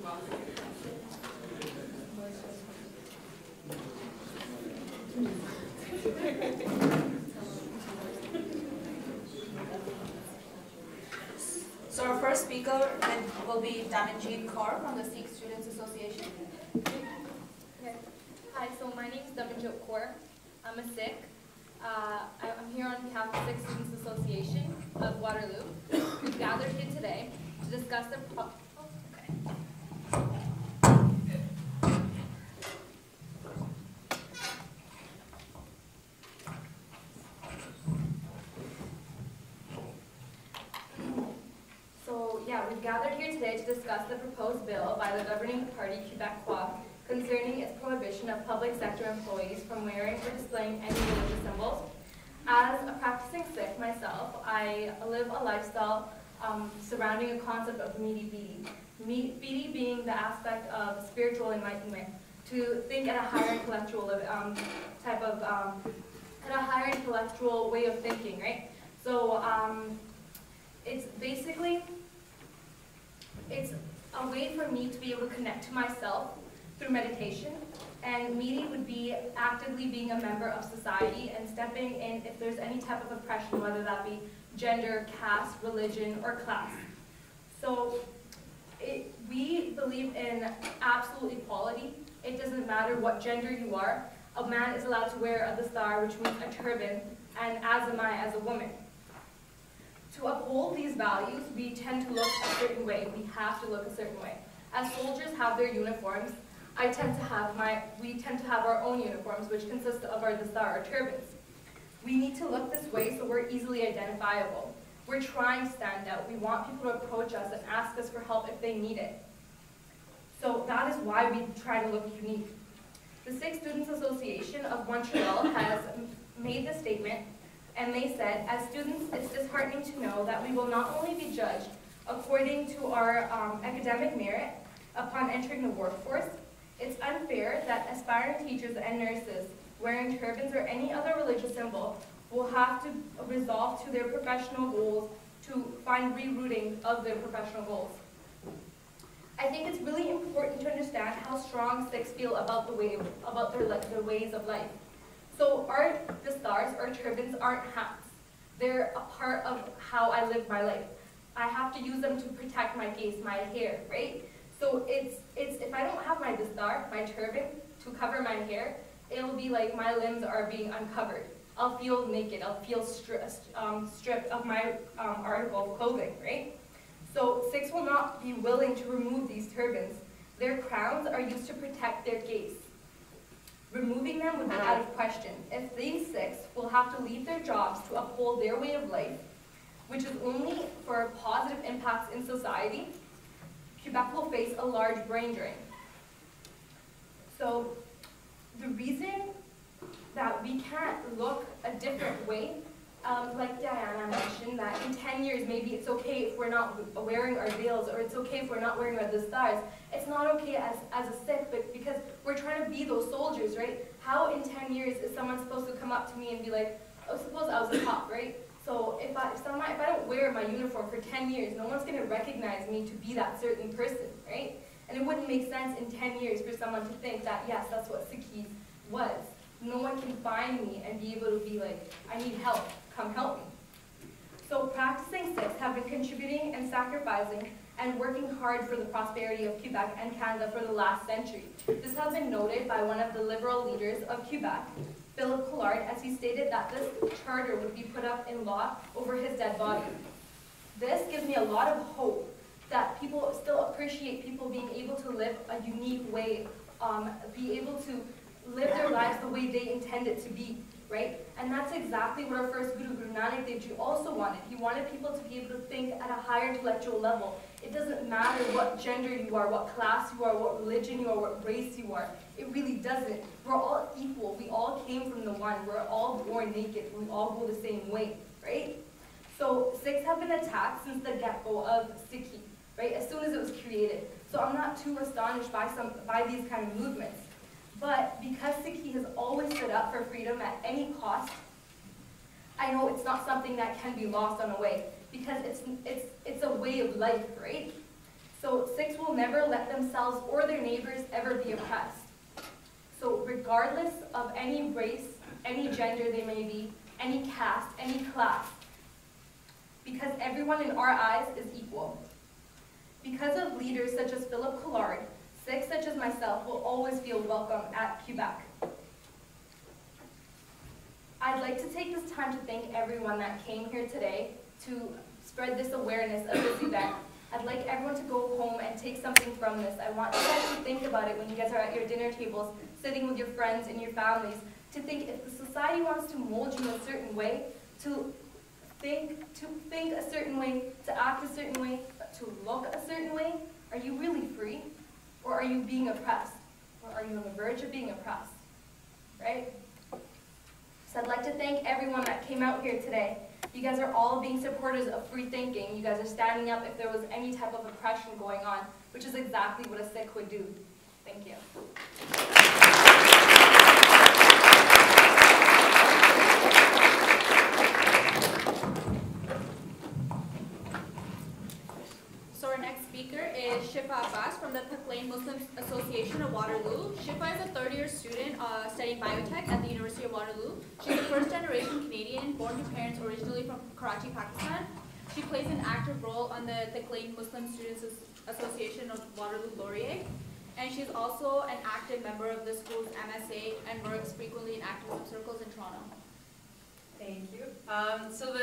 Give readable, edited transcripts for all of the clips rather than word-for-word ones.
So our first speaker will be Damanjeet Kaur from the Sikh Students Association. Okay. Hi, so my name is Damanjeet Kaur. I'm a Sikh. I'm here on behalf of Sikh Students Association of Waterloo. We've gathered here today to discuss the we've gathered here today to discuss the proposed bill by the governing Parti Quebecois concerning its prohibition of public sector employees from wearing or displaying any religious symbols. As a practicing Sikh myself, I live a lifestyle surrounding a concept of meeti beeti. Beeti being the aspect of spiritual enlightenment, to think at a higher intellectual way of thinking, right? So it's basically, it's a way for me to be able to connect to myself through meditation, and meeting would be actively being a member of society and stepping in if there's any type of oppression, whether that be gender, caste, religion, or class. So we believe in absolute equality. It doesn't matter what gender you are. A man is allowed to wear a dastar, which means a turban, and as am I as a woman. To uphold these values, we tend to look a certain way. We have to look a certain way. As soldiers have their uniforms, we tend to have our own uniforms, which consist of our dastar, or turbans. We need to look this way so we're easily identifiable. We're trying to stand out. We want people to approach us and ask us for help if they need it. So that is why we try to look unique. The Sikh Students Association of Montreal has made this statement, and they said, as students, it's disheartening to know that we will not only be judged according to our academic merit upon entering the workforce, it's unfair that aspiring teachers and nurses wearing turbans or any other religious symbol will have to resolve to their professional goals to find rerouting of their professional goals. I think it's really important to understand how strong Sikhs feel about their ways of life. So our dastars, or turbans, aren't hats. They're a part of how I live my life. I have to use them to protect my face, my hair, right? So it's if I don't have my dastar, my turban, to cover my hair, it'll be like my limbs are being uncovered. I'll feel naked. I'll feel stripped of my article of clothing, right? So Sikhs will not be willing to remove these turbans. Their crowns are used to protect their gaze. Removing them would be out of question. If these Sikhs will have to leave their jobs to uphold their way of life, which is only for positive impacts in society, Quebec will face a large brain drain. So the reason that we can't look a different way, like Diana mentioned, that in 10 years maybe it's okay if we're not wearing our veils, or it's okay if we're not wearing our dastars. It's not okay as a Sikh, but because we're trying to be those soldiers, right? How in 10 years is someone supposed to come up to me and be like, oh, suppose I was a cop, right? So if I don't wear my uniform for 10 years, no one's going to recognize me to be that certain person, right? And it wouldn't make sense in 10 years for someone to think that, yes, that's what Sikhi was. No one can find me and be able to be like, I need help, come help me. So practicing Sikhs have been contributing and sacrificing and working hard for the prosperity of Quebec and Canada for the last century. This has been noted by one of the liberal leaders of Quebec, Philip Collard, as he stated that this charter would be put up in law over his dead body. This gives me a lot of hope that people still appreciate people being able to live a unique way, be able to live their lives the way they intend it to be, right? And that's exactly what our first Guru, Guru Nanak Dev Ji, also wanted. He wanted people to be able to think at a higher intellectual level. It doesn't matter what gender you are, what class you are, what religion you are, what race you are. It really doesn't. We're all equal. We all came from the one. We're all born naked. We all go the same way, right? So Sikhs have been attacked since the get-go of Sikhi, right? As soon as it was created. So I'm not too astonished by these kind of movements. But because Sikhi has always stood up for freedom at any cost, I know it's not something that can be lost on the way, because it's a way of life, right? So Sikhs will never let themselves or their neighbors ever be oppressed. So regardless of any race, any gender they may be, any caste, any class, because everyone in our eyes is equal. Because of leaders such as Philip Collard, Sikhs such as myself will always feel welcome at Quebec. I'd like to take this time to thank everyone that came here today to spread this awareness of this event. I'd like everyone to go home and take something from this. I want you guys to think about it when you guys are at your dinner tables, sitting with your friends and your families, to think if the society wants to mold you a certain way, to think a certain way, to act a certain way, to look a certain way, are you really free? Or are you being oppressed? Or are you on the verge of being oppressed? Right? So I'd like to thank everyone that came out here today. You guys are all being supporters of free thinking. You guys are standing up if there was any type of oppression going on, which is exactly what a Sikh would do. Thank you. So our next speaker is Shifa Abbas from the Sikh Students Association of Waterloo. Shifa is a third-year student studying biotech at the University of Waterloo. She's a first-generation Canadian born to parents originally from Karachi, Pakistan. She plays an active role on the Sikh Muslim Students Association of Waterloo Laurier. And she's also an active member of the school's MSA and works frequently in activism circles in Toronto. Thank you. So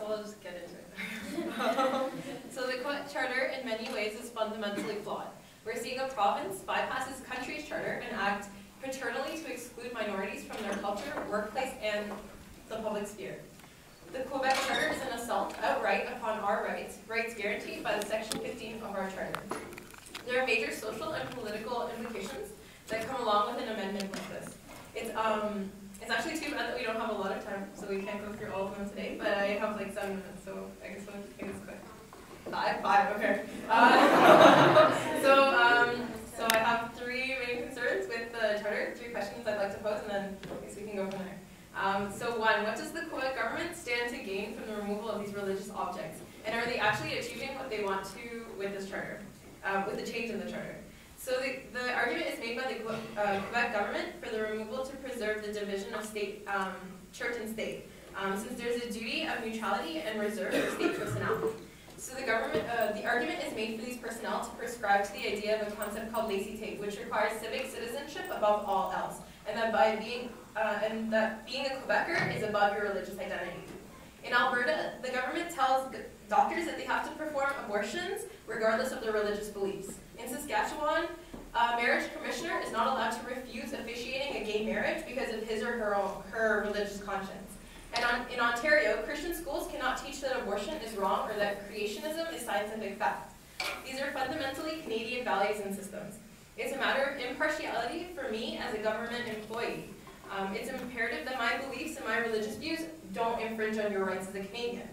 I'll just get into it. So the Quebec Charter in many ways is fundamentally flawed. We're seeing a province bypasses country's charter and act paternally to exclude minorities from their culture, workplace, and the public sphere. The Quebec Charter is an assault outright upon our rights guaranteed by the Section 15 of our charter. There are major social and political implications that come along with an amendment like this. It's actually too bad that we don't have a lot of time, so we can't go through all of them today, but I have like 7 minutes, so I guess we'll make this quick. Five, okay. So I have 3 main concerns with the charter, 3 questions I'd like to pose, and then I guess we can go from there. So 1, what does the Quebec government stand to gain from the removal of these religious objects? And are they actually achieving what they want to with this charter, with the change in the charter? So the argument is made by the Quebec government for the removal to preserve the division of state, church and state, since there's a duty of neutrality and reserve for state personnel. So the argument is made for these personnel to prescribe to the idea of a concept called laicite, which requires civic citizenship above all else, and that being a Quebecer is above your religious identity. In Alberta, the government tells doctors that they have to perform abortions regardless of their religious beliefs. In Saskatchewan, a marriage commissioner is not allowed to refuse officiating a gay marriage because of his or her religious conscience. And in Ontario, Christian schools cannot teach that abortion is wrong or that creationism is scientific fact. These are fundamentally Canadian values and systems. It's a matter of impartiality for me as a government employee. It's imperative that my beliefs and my religious views don't infringe on your rights as a Canadian.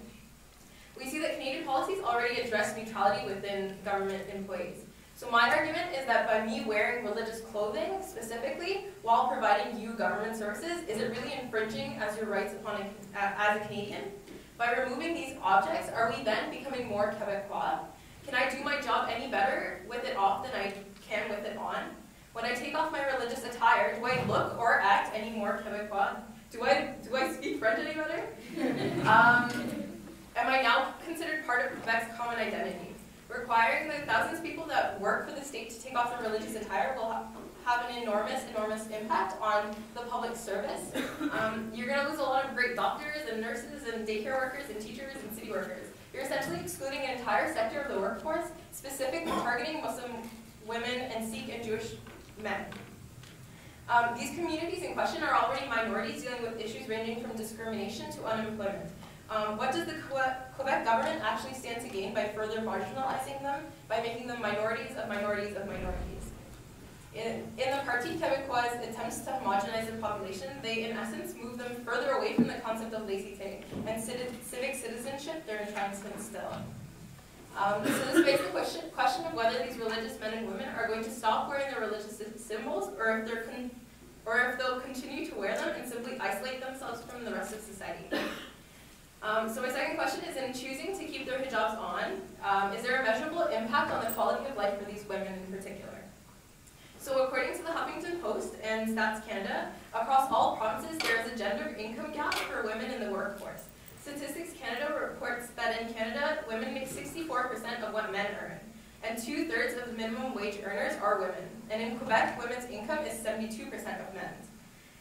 We see that Canadian policies already address neutrality within government employees. So my argument is that by me wearing religious clothing specifically while providing you government services, is it really infringing as your rights as a Canadian? By removing these objects, are we then becoming more Quebecois? Can I do my job any better with it off than I can with it on? When I take off my religious attire, do I look or act any more Quebecois? Do I speak French any better? Am I now considered part of Quebec's common identity? Requiring the thousands of people that work for the state to take off their religious attire will have an enormous impact on the public service. You're going to lose a lot of great doctors and nurses and daycare workers and teachers and city workers. You're essentially excluding an entire sector of the workforce, specifically targeting Muslim women and Sikh and Jewish men. These communities in question are already minorities dealing with issues ranging from discrimination to unemployment. What does the Quebec government actually stand to gain by further marginalizing them, by making them minorities of minorities of minorities? In the Parti Quebecois' attempts to homogenize the population, they in essence move them further away from the concept of laicite and civic citizenship they're trying to instill. So this begs the question of whether these religious men and women are going to stop wearing their religious symbols, or if they'll continue to wear them and simply isolate themselves from the rest of society. So my second question is, in choosing to keep their hijabs on, is there a measurable impact on the quality of life for these women in particular? So according to the Huffington Post and Stats Canada, across all provinces there is a gender income gap for women in the workforce. Statistics Canada reports that in Canada, women make 64% of what men earn, and 2/3 of the minimum wage earners are women. And in Quebec, women's income is 72% of men's.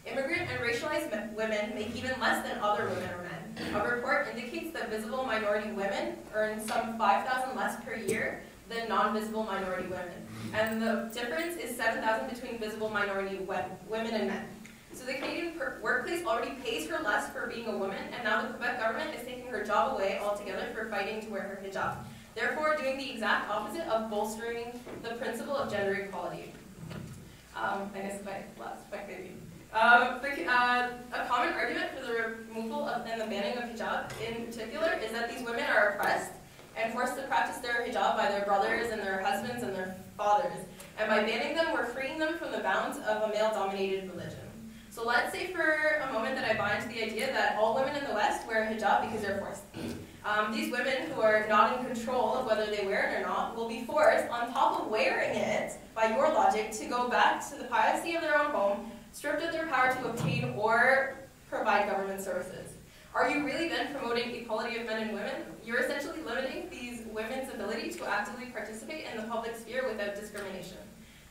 Immigrant and racialized women make even less than other women or men. A report indicates that visible minority women earn some $5,000 less per year than non-visible minority women. And the difference is $7,000 between visible minority women and men. So the Canadian workplace already pays her less for being a woman, and now the Quebec government is taking her job away altogether for fighting to wear her hijab. Therefore, doing the exact opposite of bolstering the principle of gender equality. I guess my last maybe. A common argument for the removal of and the banning of hijab in particular is that these women are oppressed and forced to practice their hijab by their brothers and their husbands and their fathers. And by banning them, we're freeing them from the bounds of a male-dominated religion. So let's say for a moment that I buy into the idea that all women in the West wear a hijab because they're forced. These women who are not in control of whether they wear it or not will be forced, on top of wearing it, by your logic, to go back to the privacy of their own home, stripped of their power to obtain or provide government services. Are you really then promoting equality of men and women? You're essentially limiting these women's ability to actively participate in the public sphere without discrimination.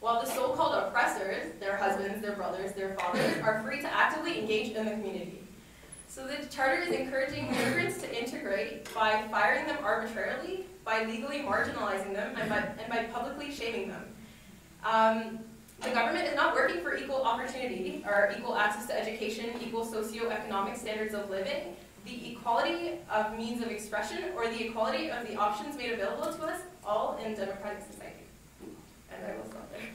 While the so-called oppressors, their husbands, their brothers, their fathers, are free to actively engage in the community. So the Charter is encouraging immigrants to integrate by firing them arbitrarily, by legally marginalizing them, and by publicly shaming them. The government is not working for equal opportunity, or equal access to education, equal socioeconomic standards of living, the equality of means of expression, or the equality of the options made available to us all in democratic society. And I will stop there.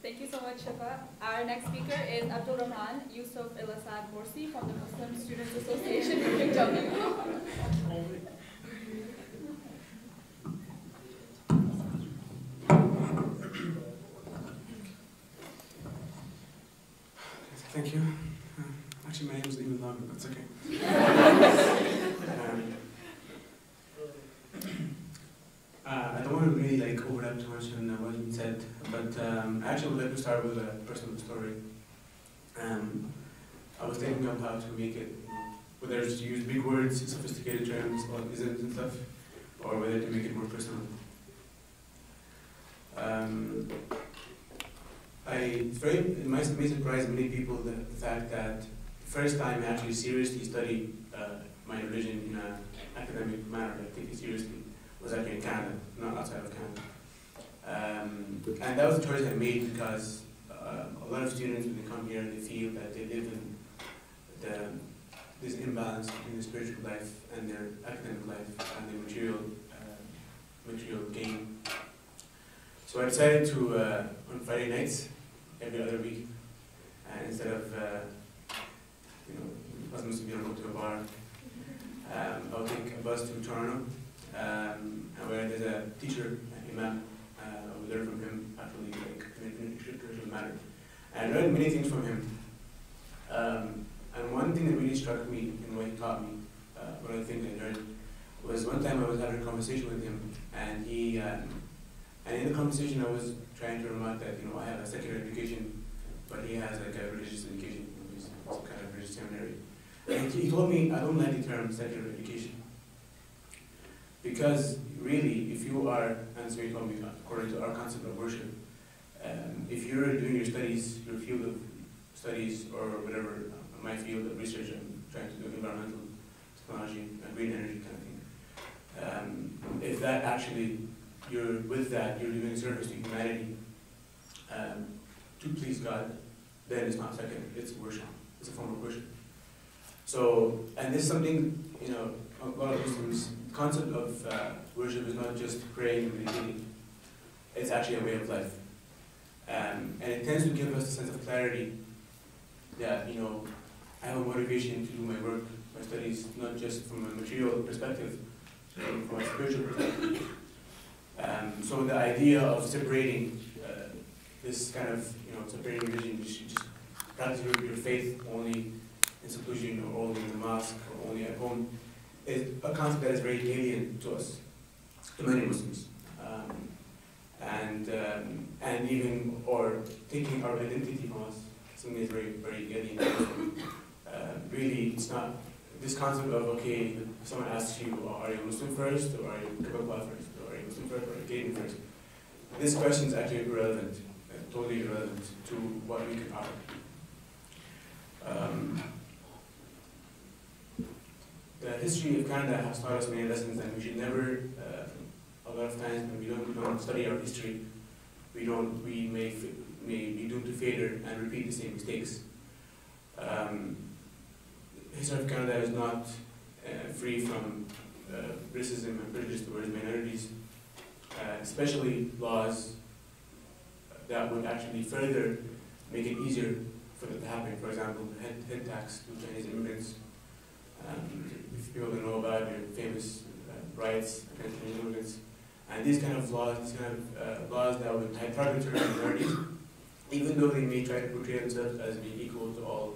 Thank you so much, Shifa. Our next speaker is Abdul Rahman Yusuf Ilasad Morsi from the Muslim Students Association of CMW. Thank you. Actually, my name is even longer, but it's okay. I don't want to really overlap too much on what you said, but I actually would like to start with a personal story. I was thinking of how to make it, whether it's to use big words, sophisticated terms, or isms and stuff, or whether to make it more personal. It may surprise many people the fact that the first time I actually seriously studied my religion in an academic manner, take it seriously, was actually in Canada, not outside of Canada. And that was a choice I made because a lot of students, when they come here, they feel that they live in this imbalance between the spiritual life and their academic life and their material gain. So I decided to, on Friday nights, every other week, and instead of, Muslims to go to a bar, I'll take a bus to Toronto, where there's a teacher, an imam. I learned from him actually, in a traditional manner. And I learned many things from him. And one thing that really struck me in what he taught me, one of the things I learned, was one time I was having a conversation with him, and and in the conversation I was trying to remark that, I have a secular education, but he has a religious education, he's some kind of religious seminary. And he told me, I don't like the term secular education. Because really, if you are, and so he told me, according to our concept of worship, if you're doing your studies, your field of studies, or whatever, my field of research, I'm trying to do environmental technology, green energy kind of thing. If that actually, you're doing a service to humanity to please God, then it's not secular, it's worship. It's a form of worship. So, and this is something, a lot of Muslims, the concept of worship is not just praying and meditating. It's actually a way of life. And it tends to give us a sense of clarity that, I have a motivation to do my work, my studies, not just from a material perspective, but from a spiritual perspective. So the idea of separating this kind of, separating religion, you should just practice your faith only in seclusion or only in the mosque or only at home, is a concept that is very alien to us, to many Muslims. And even, or taking our identity from us, something is very, very alien to us. Really, it's not, this concept of, okay, if someone asks you, are you Muslim first, or are you Quebecois first, or are you Muslim first, or are you Canadian first? This question is actually irrelevant, totally irrelevant to what we can offer. The history of Canada has taught us many lessons, and we should never, a lot of times when we don't study our history, we may be doomed to failure and repeat the same mistakes. The history of Canada is not free from racism and prejudice towards minorities, especially laws that would actually further make it easier for that to happen. For example, the head tax to Chinese immigrants. If people don't know about your famous riots against Chinese immigrants, and these kind of laws, laws that would target minorities, even though they may try to portray themselves as being equal to all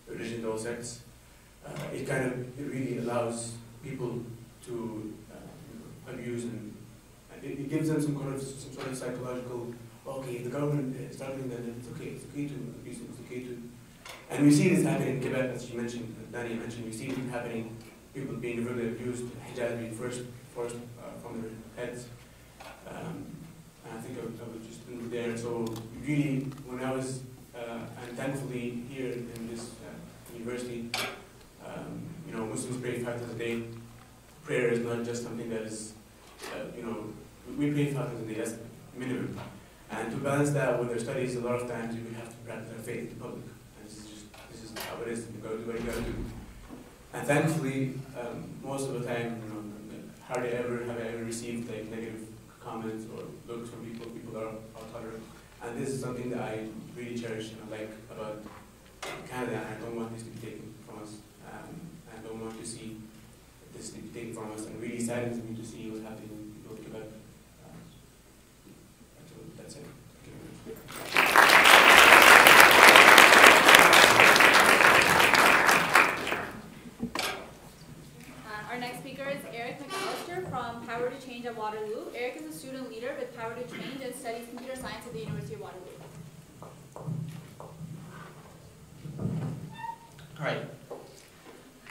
religions, all sects, it really allows people to abuse, and it gives them some sort of psychological, okay, if the government is targeting them, then it's okay to abuse them, it's okay to. And we see this happening in Quebec, as you mentioned, Danny mentioned, we see it happening, people being really abused, hijabs being forced from their heads. And I think I would just end there. So really, when I was, and thankfully here in this university, Muslims pray 5 times a day. Prayer is not just something that is, we pray 5 times a day, that's minimum. And to balance that with our studies, a lot of times we have to practice our faith in public. And this is how it is. You gotta do what you gotta do. And thankfully, most of the time, hardly ever have I ever received like negative comments or looks from people. People are tolerant. And this is something that I really cherish and I like about Canada, and I don't want this to be taken from us. I don't want to see this to be taken from us, and really saddens me to see what's happening in people in Quebec. So that's it. Our next speaker is Eric McAllister from Power to Change at Waterloo. Eric is a student leader with Power to Change and studies computer science at the University of Waterloo. All right.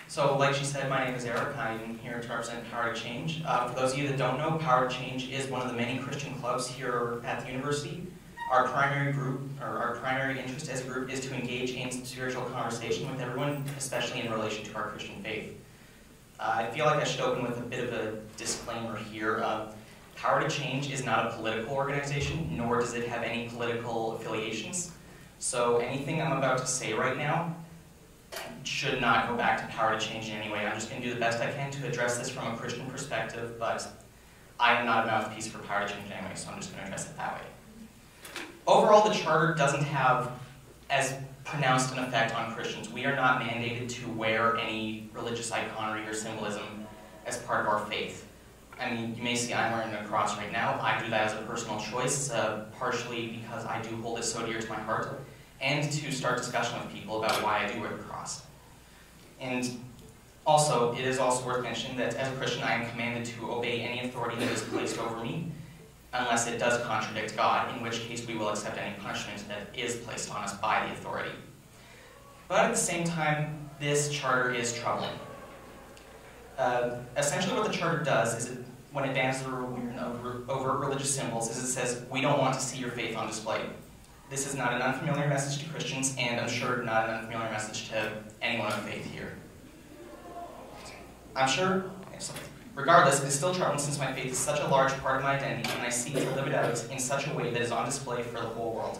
So like she said, my name is Eric. I'm here to represent Power to Change. For those of you that don't know, Power to Change is one of the many Christian clubs here at the university. Our primary interest as a group is to engage in spiritual conversation with everyone, especially in relation to our Christian faith. I feel like I should open with a bit of a disclaimer here. Power to Change is not a political organization, nor does it have any political affiliations. So anything I'm about to say right now should not go back to Power to Change in any way. I'm just going to do the best I can to address this from a Christian perspective, but I am not a mouthpiece for Power to Change anyway, so I'm just going to address it that way. Overall, the Charter doesn't have as pronounced an effect on Christians. We are not mandated to wear any religious iconography or symbolism as part of our faith. I mean, you may see I'm wearing a cross right now. I do that as a personal choice, partially because I do hold it so dear to my heart, and to start discussion with people about why I do wear the cross. And also, it is also worth mentioning that as a Christian, I am commanded to obey any authority that is placed over me, unless it does contradict God, in which case we will accept any punishment that is placed on us by the authority. But at the same time, this charter is troubling. Essentially what the charter does is, when it bans the over religious symbols, is it says, we don't want to see your faith on display. This is not an unfamiliar message to Christians, and I'm sure not an unfamiliar message to anyone of faith here. I'm sure, regardless, it is still troubling since my faith is such a large part of my identity, and I seek to live it out in such a way that is on display for the whole world.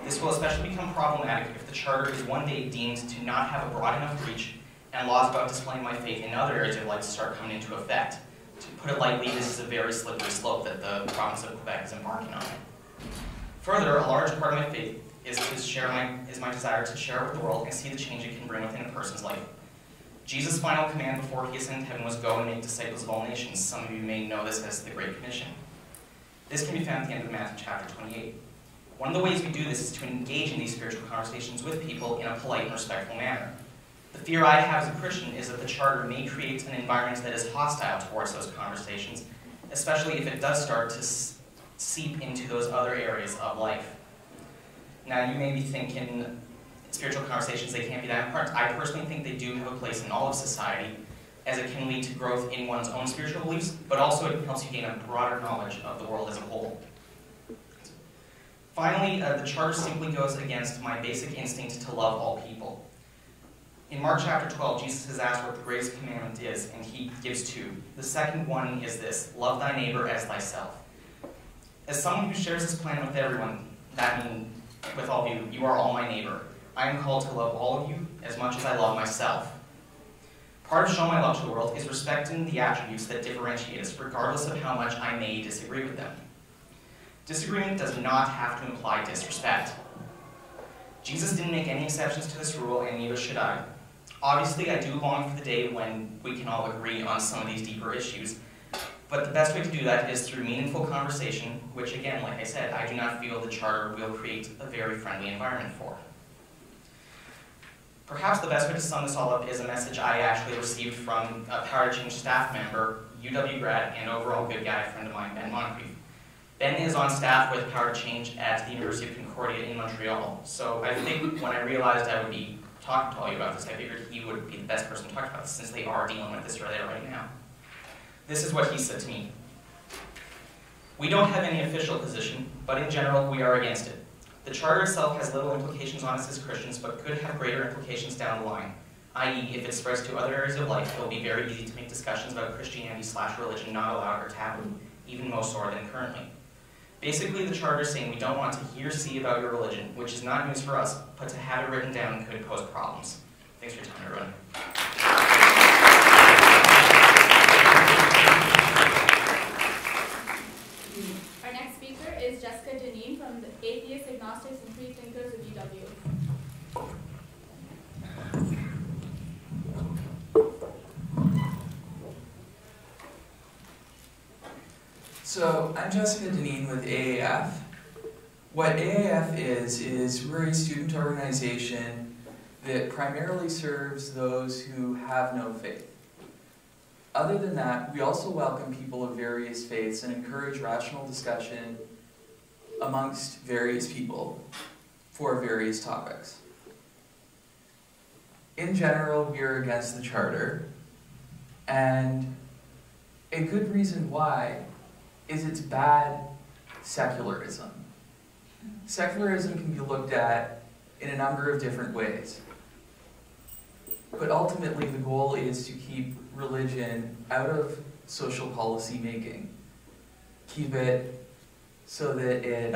This will especially become problematic if the Charter is one day deemed to not have a broad enough reach, and laws about displaying my faith in other areas of life start coming into effect. To put it lightly, this is a very slippery slope that the province of Quebec is embarking on. Further, a large part of my faith is my desire to share it with the world and see the change it can bring within a person's life. Jesus' final command before he ascended to heaven was, go and make disciples of all nations. Some of you may know this as the Great Commission. This can be found at the end of Matthew chapter 28. One of the ways we do this is to engage in these spiritual conversations with people in a polite and respectful manner. The fear I have as a Christian is that the Charter may create an environment that is hostile towards those conversations, especially if it does start to seep into those other areas of life. Now, you may be thinking, spiritual conversations, they can't be that important. I personally think they do have a place in all of society, as it can lead to growth in one's own spiritual beliefs, but also it helps you gain a broader knowledge of the world as a whole. Finally, the Charter simply goes against my basic instinct to love all people. In Mark chapter 12, Jesus has asked what the greatest commandment is, and he gives two. The second one is this: love thy neighbor as thyself. As someone who shares this plan with everyone, that means with all of you, you are all my neighbor. I am called to love all of you as much as I love myself. Part of showing my love to the world is respecting the attributes that differentiate us, regardless of how much I may disagree with them. Disagreement does not have to imply disrespect. Jesus didn't make any exceptions to this rule, and neither should I. Obviously, I do long for the day when we can all agree on some of these deeper issues, but the best way to do that is through meaningful conversation, which again, like I said, I do not feel the Charter will create a very friendly environment for. Perhaps the best way to sum this all up is a message I actually received from a Power to Change staff member, UW grad, and overall good guy friend of mine, Ben Moncrief. Ben is on staff with Power to Change at the University of Concordia in Montreal, so I think when I realized I would be talking to all you about this, I figured he would be the best person to talk about this, since they are dealing with this right now. This is what he said to me. We don't have any official position, but in general, we are against it. The Charter itself has little implications on us as Christians, but could have greater implications down the line, i.e., if it spreads to other areas of life, it will be very easy to make discussions about Christianity/religion not allowed or taboo, even more so than currently. Basically, the Charter is saying we don't want to hear see about your religion, which is not news for us, but to have it written down could pose problems. Thanks for your time, everyone. Our next speaker is Jessica Deneen from the Atheist, Agnostics, and Freethinkers of UW. So I'm Jessica Deneen with AAF. What AAF is we're a student organization that primarily serves those who have no faith. Other than that, we also welcome people of various faiths and encourage rational discussion amongst various people for various topics. In general, we are against the Charter, and a good reason why is it's bad secularism. Secularism can be looked at in a number of different ways. But ultimately, the goal is to keep religion out of social policy making. Keep it so that it,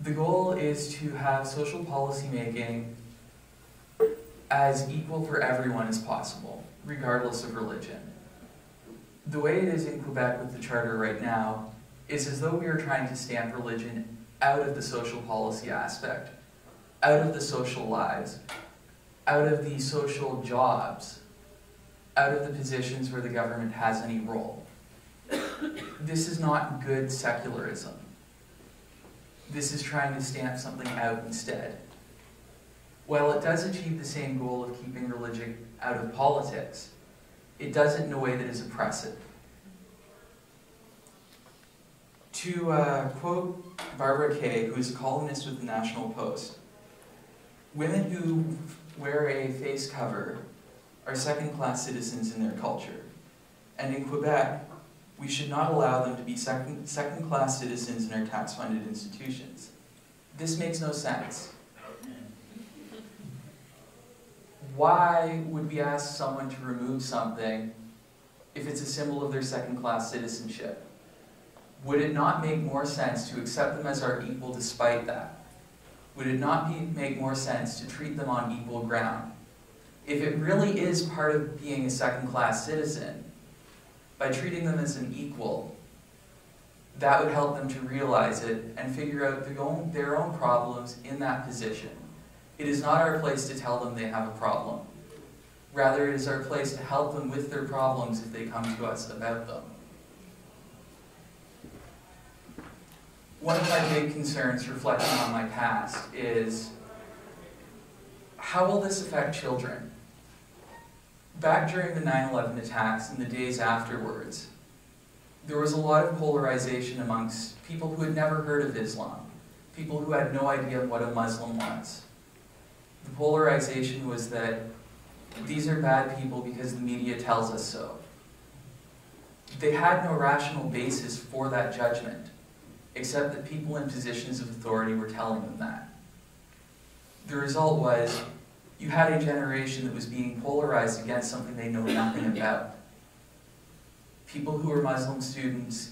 the goal is to have social policy making as equal for everyone as possible, regardless of religion. The way it is in Quebec with the Charter right now is as though we are trying to stamp religion out of the social policy aspect, out of the social lives, out of the social jobs, out of the positions where the government has any role. This is not good secularism. This is trying to stamp something out instead. While it does achieve the same goal of keeping religion out of politics, it does it in a way that is oppressive. To quote Barbara Kay, who is a columnist with the National Post, women who wear a face cover are second-class citizens in their culture. And in Quebec, we should not allow them to be second-class citizens in our tax-funded institutions. This makes no sense. Why would we ask someone to remove something if it's a symbol of their second-class citizenship? Would it not make more sense to accept them as our equal despite that? Would it not make more sense to treat them on equal ground? If it really is part of being a second-class citizen, by treating them as an equal, that would help them to realize it and figure out their own problems in that position. It is not our place to tell them they have a problem. Rather, it is our place to help them with their problems if they come to us about them. one of my big concerns reflecting on my past is, how will this affect children? Back during the 9/11 attacks and the days afterwards, there was a lot of polarization amongst people who had never heard of Islam, people who had no idea what a Muslim was. The polarization was that these are bad people because the media tells us so. They had no rational basis for that judgment, except that people in positions of authority were telling them that. The result was, you had a generation that was being polarized against something they know nothing about. People who were Muslim students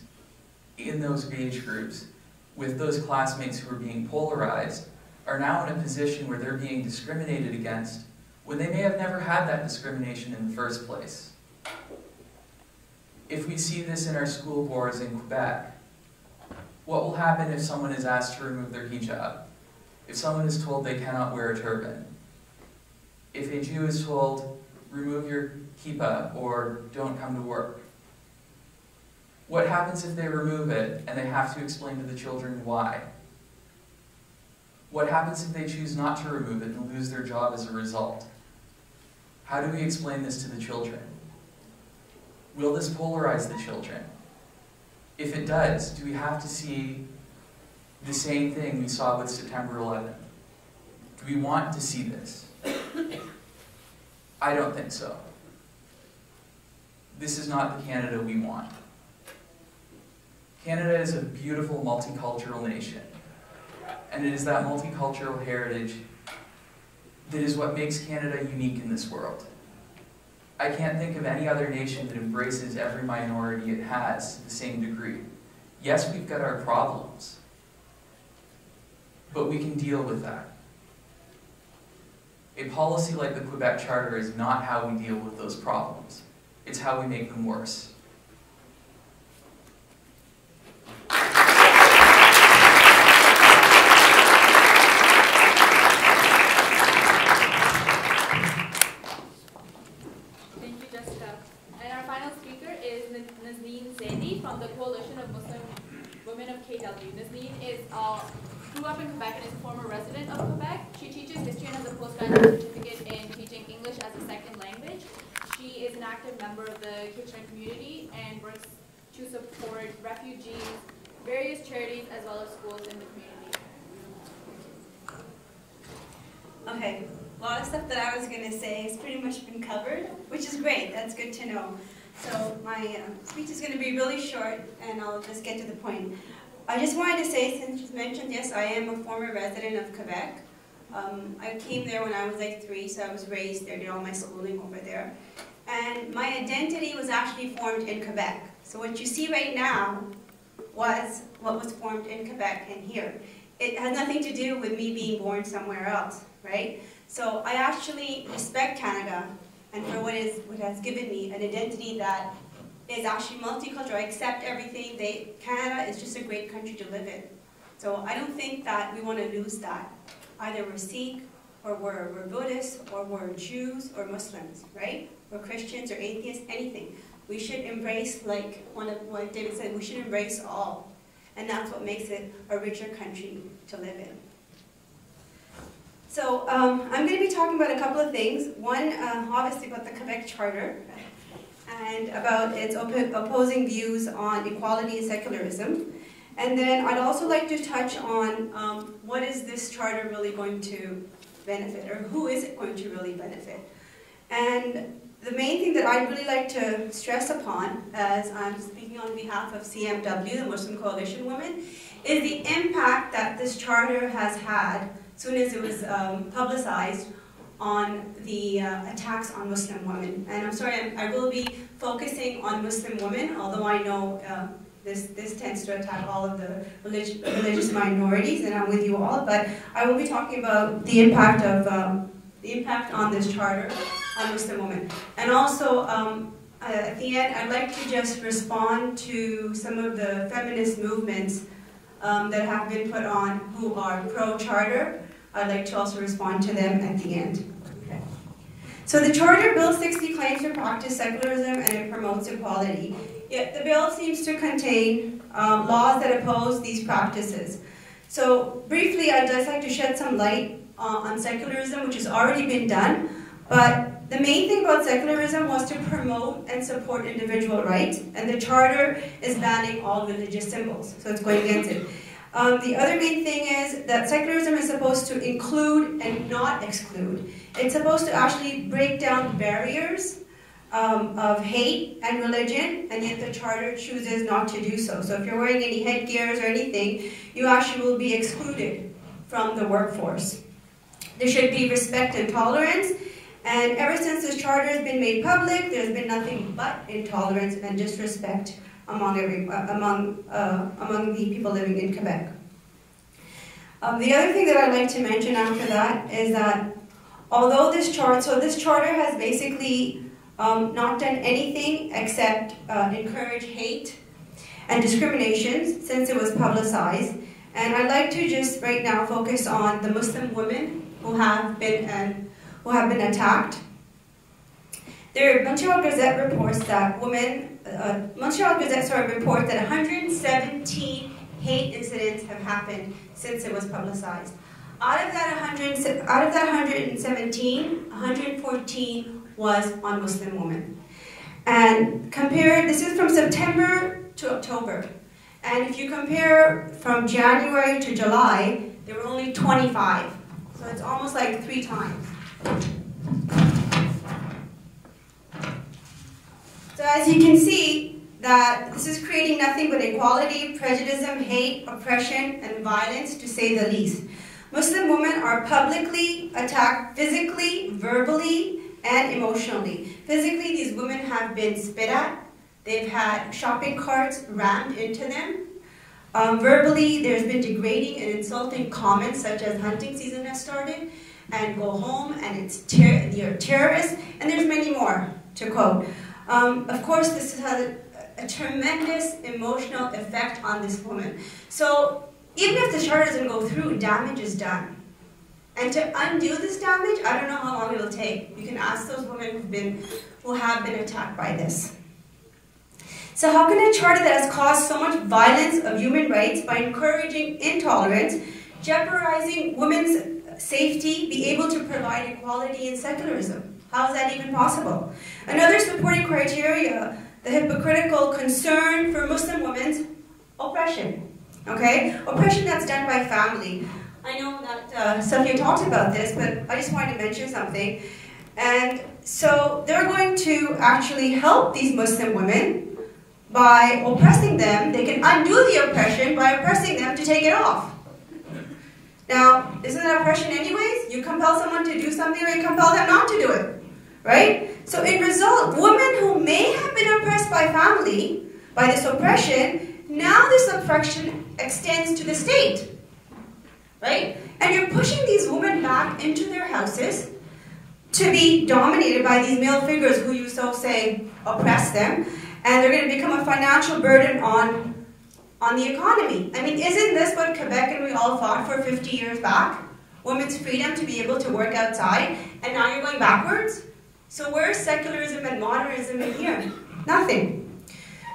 in those age groups, with those classmates who were being polarized, are now in a position where they're being discriminated against when they may have never had that discrimination in the first place. If we see this in our school boards in Quebec, what will happen if someone is asked to remove their hijab? If someone is told they cannot wear a turban? If a Jew is told, remove your kippah or don't come to work? What happens if they remove it and they have to explain to the children why? What happens if they choose not to remove it and lose their job as a result? How do we explain this to the children? Will this polarize the children? If it does, do we have to see the same thing we saw with September 11th? Do we want to see this? I don't think so. This is not the Canada we want. Canada is a beautiful multicultural nation, and it is that multicultural heritage that is what makes Canada unique in this world. I can't think of any other nation that embraces every minority it has to the same degree. Yes, we've got our problems, but we can deal with that. A policy like the Quebec Charter is not how we deal with those problems. It's how we make them worse. From the Coalition of Muslim Women of KW. Nazneen grew up in Quebec and is a former resident of Quebec. She teaches history and has a postgraduate certificate in teaching English as a second language. She is an active member of the Kitchener community and works to support refugees, various charities, as well as schools in the community. Okay, a lot of stuff that I was going to say has pretty much been covered, which is great. That's good to know. So my speech is going to be really short, and I'll just get to the point. I just wanted to say, since you mentioned, yes, I am a former resident of Quebec. I came there when I was like 3, so I was raised there, did all my schooling over there. And my identity was actually formed in Quebec. So what you see right now was what was formed in Quebec and here. It has nothing to do with me being born somewhere else, right? So I actually respect Canada and for what has given me an identity that is actually multicultural. I accept everything. Canada is just a great country to live in. So I don't think that we want to lose that. Either we're Sikh, or we're Buddhists, or we're Jews, or Muslims, right? Or Christians, or atheists, anything. We should embrace, like what David said, we should embrace all. And that's what makes it a richer country to live in. So I'm going to be talking about a couple of things. One, obviously about the Quebec Charter and about its opposing views on equality and secularism. And then I'd also like to touch on what is this charter really going to benefit, or who is it going to really benefit. And the main thing that I'd really like to stress upon, as I'm speaking on behalf of CMW, the Muslim Coalition Women, is the impact that this charter has had as soon as it was publicized on the attacks on Muslim women. And I'm sorry, I will be focusing on Muslim women, although I know this tends to attack all of the religious minorities, and I'm with you all. But I will be talking about the impact of the impact on this charter on Muslim women. And also, at the end, I'd like to just respond to some of the feminist movements that have been put on who are pro-charter. I'd like to also respond to them at the end. Okay. So the Charter Bill 60 claims to practice secularism and it promotes equality. the bill seems to contain laws that oppose these practices. So briefly, I'd just like to shed some light on secularism, which has already been done. But the main thing about secularism was to promote and support individual rights, and the Charter is banning all religious symbols, so it's going against it. The other main thing is that secularism is supposed to include and not exclude. It's supposed to actually break down barriers of hate and religion, and yet the Charter chooses not to do so. So if you're wearing any headgears or anything, you actually will be excluded from the workforce. There should be respect and tolerance, and ever since this Charter has been made public, there's been nothing but intolerance and disrespect among the people living in Quebec. The other thing that I'd like to mention after that is that although this Charter has basically not done anything except encourage hate and discrimination since it was publicized. And I'd like to just right now focus on the Muslim women who have been attacked. There are Montreal Gazette reports that report that 117 hate incidents have happened since it was publicized. Out of that 117, 114 was on Muslim women. And this is from September to October. And if you compare from January to July, there were only 25. So it's almost like 3 times. So as you can see, that this is creating nothing but inequality, prejudice, hate, oppression, and violence, to say the least. Muslim women are publicly attacked physically, verbally, and emotionally. Physically, these women have been spit at. They've had shopping carts rammed into them. Verbally, there's been degrading and insulting comments such as hunting season has started, and go home, and you're terrorists, and there's many more to quote. Of course, this has a tremendous emotional effect on this woman. So even if the Charter doesn't go through, damage is done. And to undo this damage, I don't know how long it'll take. You can ask those women who have been attacked by this. So how can a Charter that has caused so much violence of human rights by encouraging intolerance, jeopardizing women's safety, be able to provide equality in secularism? How is that even possible? Another supporting criteria, the hypocritical concern for Muslim women's oppression. Okay? Oppression that's done by family. I know that Sophia talked about this, but I just wanted to mention something. And so they're going to actually help these Muslim women by oppressing them. They can undo the oppression by oppressing them to take it off. Now, isn't that oppression anyways? You compel someone to do something or you compel them not to do it. Right? So in result, women who may have been oppressed by family, by this oppression, now this oppression extends to the state. Right? And you're pushing these women back into their houses to be dominated by these male figures who you so say oppress them, and they're going to become a financial burden on the economy. I mean, isn't this what Quebec and we all fought for 50 years back? Women's freedom to be able to work outside, and now you're going backwards? So where's secularism and modernism in here? Nothing.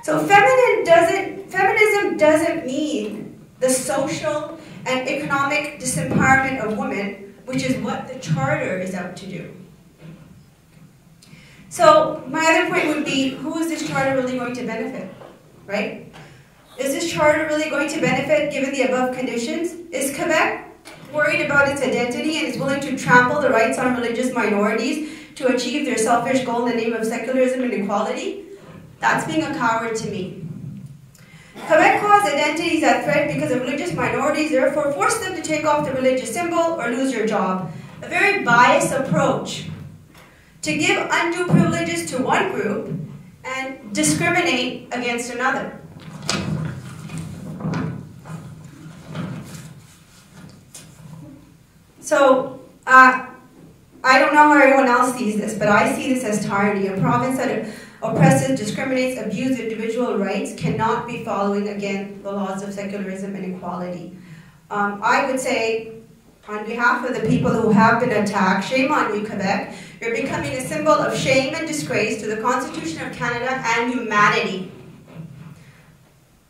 So feminism doesn't mean the social and economic disempowerment of women, which is what the Charter is out to do. So my other point would be, who is this Charter really going to benefit, right? Is this Charter really going to benefit given the above conditions? Is Quebec worried about its identity and is willing to trample the rights on religious minorities to achieve their selfish goal in the name of secularism and equality? That's being a coward to me. Quebecois' identity is at threat because of religious minorities, therefore force them to take off the religious symbol or lose your job. A very biased approach to give undue privileges to one group and discriminate against another. So, I don't know how everyone else sees this, but I see this as tyranny. A province that oppresses, discriminates, abuses individual rights cannot be following, again, the laws of secularism and equality. I would say, on behalf of the people who have been attacked, shame on you, Quebec. You're becoming a symbol of shame and disgrace to the Constitution of Canada and humanity.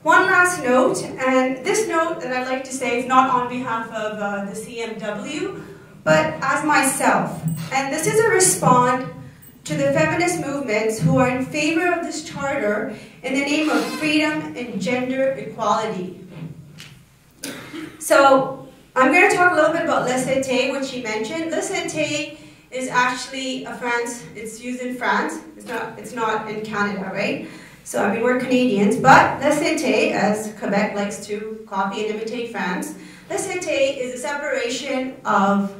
One last note, and this note that I'd like to say is not on behalf of the CMW, but as myself. And this is a response to the feminist movements who are in favor of this charter in the name of freedom and gender equality. So I'm going to talk a little bit about laissez-faire, which she mentioned. Laissez-faire is actually it's used in France. It's not in Canada, right? So I mean, we're Canadians, but laissez-faire, as Quebec likes to copy and imitate France, laissez-faire is a separation of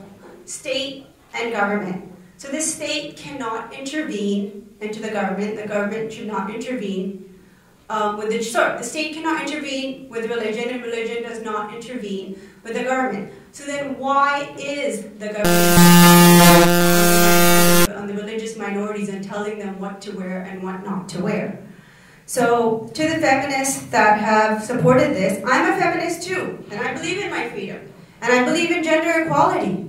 state and government. So the state cannot intervene into the government should not intervene the state cannot intervene with religion, and religion does not intervene with the government. So then why is the government on the religious minorities and telling them what to wear and what not to wear? So to the feminists that have supported this, I'm a feminist too, and I believe in my freedom, and I believe in gender equality.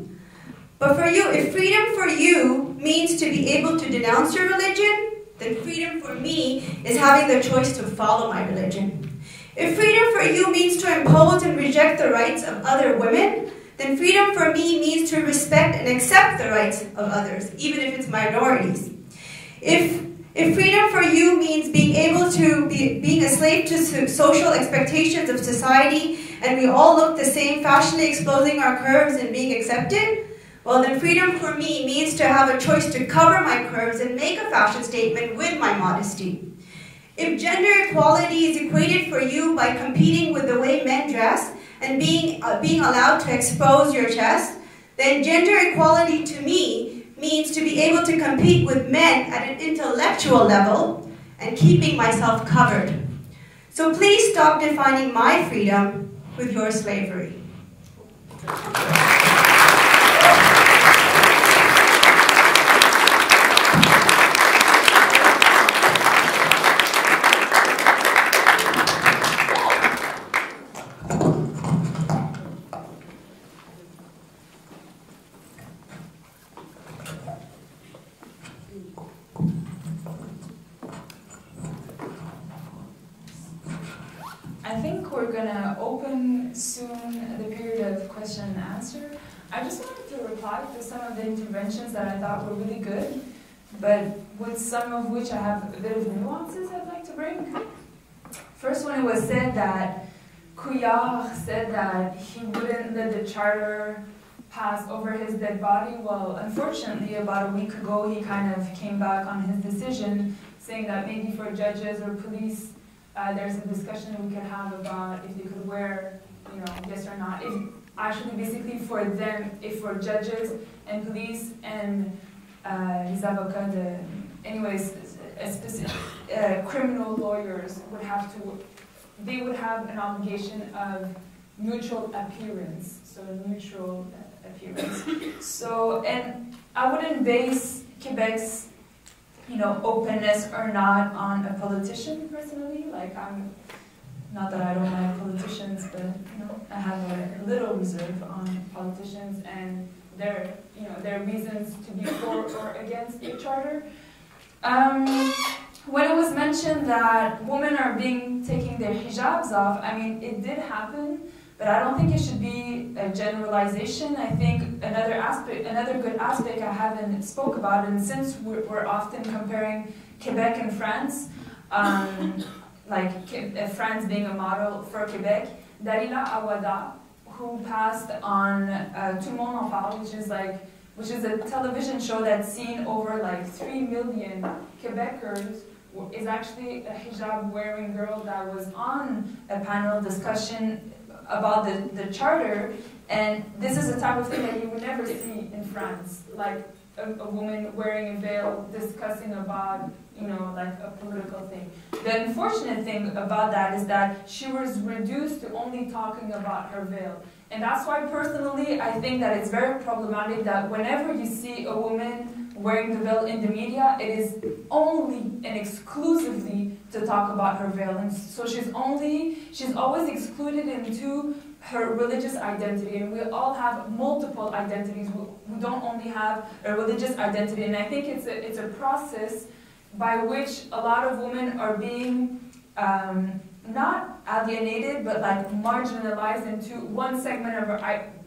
But for you, if freedom for you means to be able to denounce your religion, then freedom for me is having the choice to follow my religion. If freedom for you means to impose and reject the rights of other women, then freedom for me means to respect and accept the rights of others, even if it's minorities. If freedom for you means being able to being a slave to social expectations of society, and we all look the same, fashionably exposing our curves and being accepted, well then freedom for me means to have a choice to cover my curves and make a fashion statement with my modesty. If gender equality is equated for you by competing with the way men dress and being allowed to expose your chest, then gender equality to me means to be able to compete with men at an intellectual level and keeping myself covered. So please stop defining my freedom with your slavery. I think we're going to open soon the period of question and answer. I just wanted to reply to some of the interventions that I thought were really good, but with some of which I have a bit of nuances I'd like to bring. First, when it was said that Couillard said that he wouldn't let the charter pass over his dead body, well, unfortunately, about a week ago, he kind of came back on his decision, saying that maybe for judges or police, there's a discussion we could have about if they could wear, yes or not. If actually, basically, for them, if for judges and police and les avocats, criminal lawyers would have to, they would have an obligation of neutral appearance, so neutral appearance. So, and I wouldn't base Quebec's openness or not on a politician personally. Like not that I don't like politicians, but I have a little reserve on politicians and their reasons to be for or against the charter. When it was mentioned that women are taking their hijabs off, I mean it did happen, but I don't think it should be a generalization. I think another good aspect I haven't spoke about, and since we're often comparing Quebec and France, France being a model for Quebec, Dalila Awada, who passed on Tout le monde en parle, which is a television show that's seen over 3 million Quebecers, is actually a hijab-wearing girl that was on a panel discussion about the charter, and this is the type of thing that you would never see in France, like a woman wearing a veil discussing about, a political thing. The unfortunate thing about that is that she was reduced to only talking about her veil. And that's why personally I think that it's very problematic that whenever you see a woman wearing the veil in the media, it is only and exclusively to talk about her veil. And so she's always excluded into her religious identity. And we all have multiple identities. We don't only have a religious identity. And I think it's a process by which a lot of women are being not alienated, but like marginalized into one segment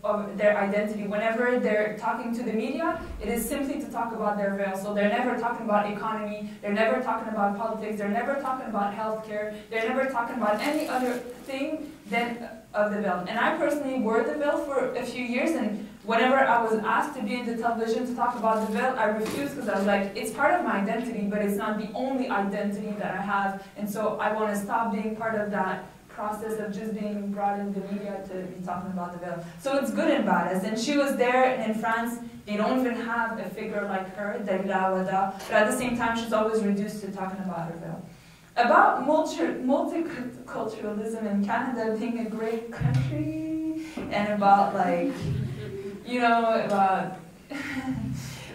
of their identity. Whenever they're talking to the media, it is simply to talk about their veil. So they're never talking about economy, they're never talking about politics, they're never talking about healthcare, they're never talking about any other thing than of the veil. And I personally wore the veil for a few years, and whenever I was asked to be in the television to talk about the veil, I refused because I was like, it's part of my identity, but it's not the only identity that I have. And so I want to stop being part of that process of just being brought in the media to be talking about the veil. So it's good and bad. As in, she was there, and in France, they don't even have a figure like her, Dalila Awada, but at the same time, she's always reduced to talking about her veil. About multiculturalism in Canada being a great country, and about like, you know, about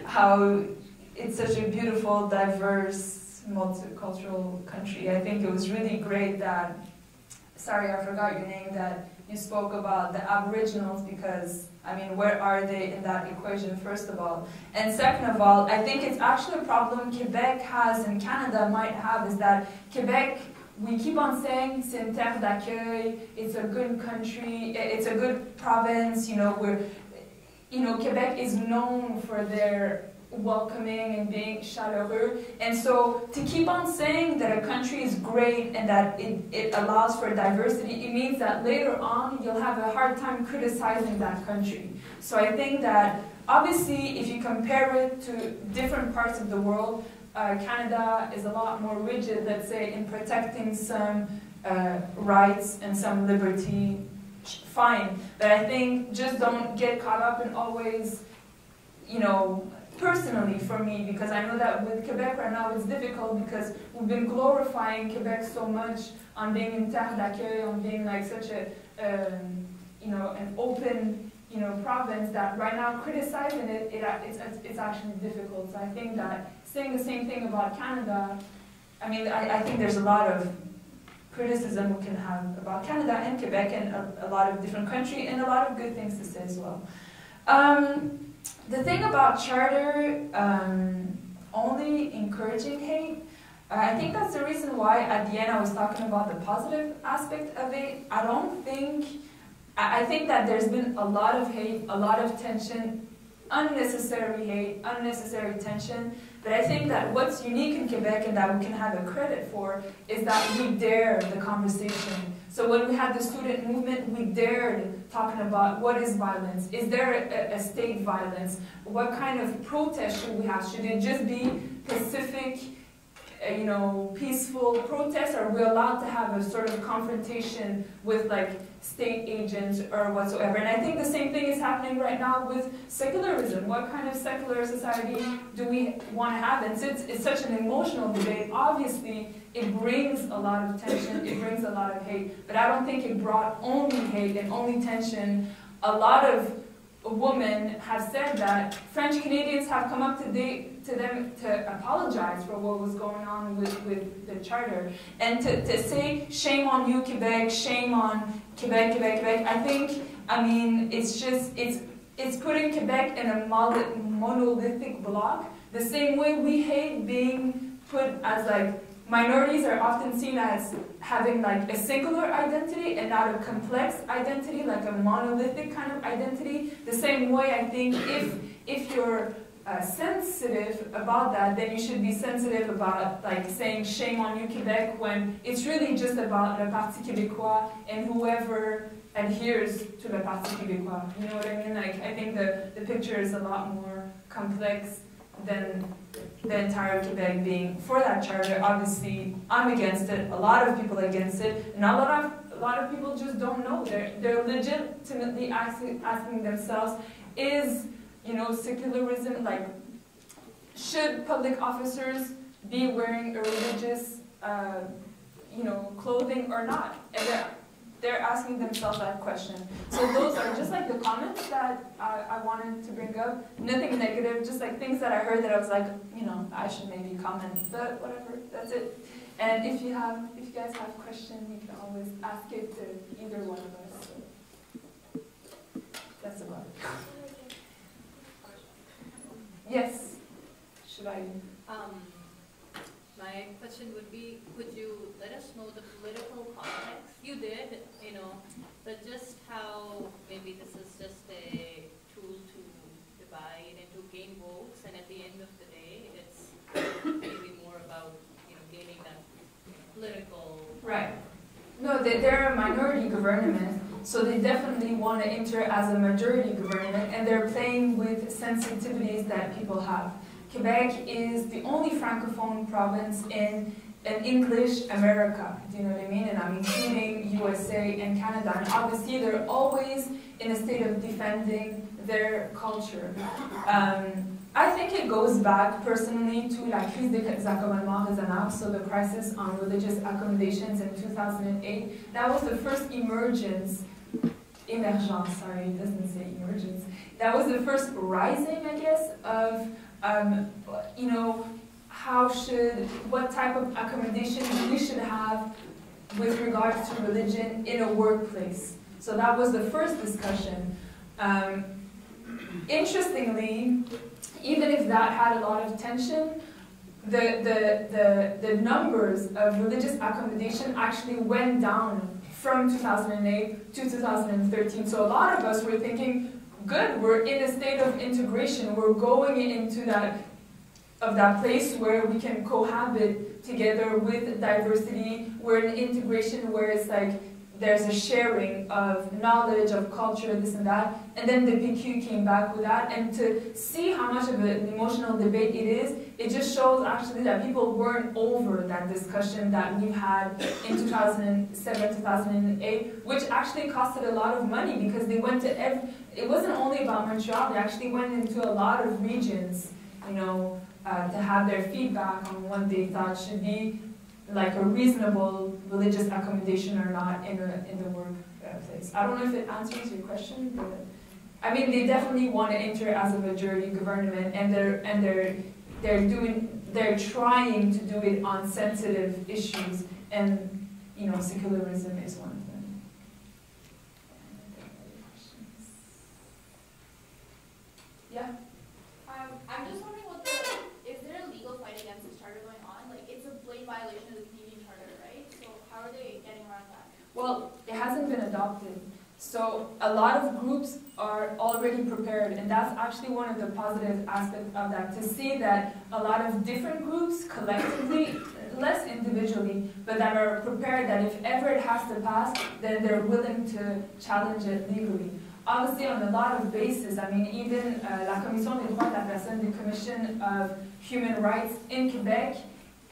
how it's such a beautiful, diverse, multicultural country. I think it was really great that, sorry, I forgot your name, that you spoke about the Aboriginals, because, I mean, where are they in that equation, first of all? And second of all, I think it's actually a problem Quebec has and Canada might have, is that Quebec, we keep on saying, c'est une terre d'accueil, it's a good country, it's a good province, you know, Quebec is known for their welcoming and being chaleureux. And so to keep on saying that a country is great and that it allows for diversity, it means that later on you'll have a hard time criticizing that country. So I think that obviously if you compare it to different parts of the world, Canada is a lot more rigid, let's say, in protecting some rights and some liberty. Fine, but I think just don't get caught up in always, you know, personally for me, because I know that with Quebec right now it's difficult because we've been glorifying Quebec so much on being une terre d'accueil, on being like such a, you know, an open, you know, province, that right now criticizing it's actually difficult. So I think that saying the same thing about Canada, I mean, I think there's a lot of criticism we can have about Canada and Quebec and a lot of different countries, and a lot of good things to say as well. The thing about charter only encouraging hate, I think that's the reason why at the end I was talking about the positive aspect of it. I think that there's been a lot of hate, a lot of tension, unnecessary hate, unnecessary tension. But I think that what's unique in Quebec and that we can have a credit for is that we dare the conversation. So when we had the student movement, we dared talking about what is violence. Is there a state violence? What kind of protest should we have? Should it just be pacific, you know, peaceful protests? Or are we allowed to have a sort of confrontation with like state agents or whatsoever? And I think the same thing is happening right now with secularism. What kind of secular society do we want to have? And since it's such an emotional debate, obviously it brings a lot of tension, it brings a lot of hate. But I don't think it brought only hate and only tension. A lot of women have said that French Canadians have come up to them to apologize for what was going on with the charter. And to say, shame on you, Quebec, shame on Quebec, Quebec, Quebec, I think, I mean, it's just, it's putting Quebec in a monolithic block, the same way we hate being put as like, minorities are often seen as having like a singular identity and not a complex identity, like a monolithic kind of identity. The same way, I think, if you're sensitive about that, then you should be sensitive about like saying shame on you, Quebec, when it's really just about le Parti Quebecois and whoever adheres to le Parti Quebecois. You know what I mean? Like, I think the picture is a lot more complex than the entire Quebec being for that charter. Obviously, I'm against it. A lot of people are against it, and a lot of people just don't know. They're legitimately asking themselves, is, you know, secularism, like, should public officers be wearing a religious, you know, clothing or not? And they're asking themselves that question. So those are just like the comments that I wanted to bring up. Nothing negative, just like things that I heard that I was like, you know, I should maybe comment, but whatever, that's it. And if you guys have questions, you can always ask it to either one of us. So that's about it. Yes. Should I? My my question would be, could you let us know the political context? You did, you know, but just how maybe this is just a tool to divide and to gain votes, and at the end of the day, it's maybe more about, you know, gaining that political. Right. No, they're a minority government, so they definitely want to enter as a majority government, and they're playing with sensitivities that people have. Quebec is the only francophone province in an English America, do you know what I mean? And I'm including USA and Canada, and obviously they're always in a state of defending their culture. I think it goes back personally to la crise des accommodations raisonnables, so the crisis on religious accommodations in 2008. That was the first emergence, sorry, it doesn't say emergence. That was the first rising, I guess, of, you know, what type of accommodation we should have with regards to religion in a workplace. So that was the first discussion. Interestingly, even if that had a lot of tension, the numbers of religious accommodation actually went down from 2008 to 2013. So a lot of us were thinking, good, we're in a state of integration. We're going into that place where we can cohabit together with diversity. We're in integration where it's like there's a sharing of knowledge, of culture, this and that. And then the PQ came back with that. And to see how much of an emotional debate it is, it just shows actually that people weren't over that discussion that we had in 2007, 2008, which actually costed a lot of money because they went to it wasn't only about Montreal, they actually went into a lot of regions, you know, to have their feedback on what they thought should be like a reasonable religious accommodation or not in the workplace. I don't know if it answers your question, but I mean they definitely want to enter as a majority government, and they're trying to do it on sensitive issues, and you know secularism is one of them. Yeah. I'm just wondering is there a legal fight against this charter going on? Like, it's a blatant violation of the Canadian Charter, right? So how are they getting around that? Well, it hasn't been adopted. So a lot of groups are already prepared, and that's actually one of the positive aspects of that, to see that a lot of different groups collectively, less individually, but that are prepared that if ever it has to pass, then they're willing to challenge it legally. Obviously, on a lot of bases, I mean, even la Commission des droits de la personne, the Commission of Human Rights in Quebec,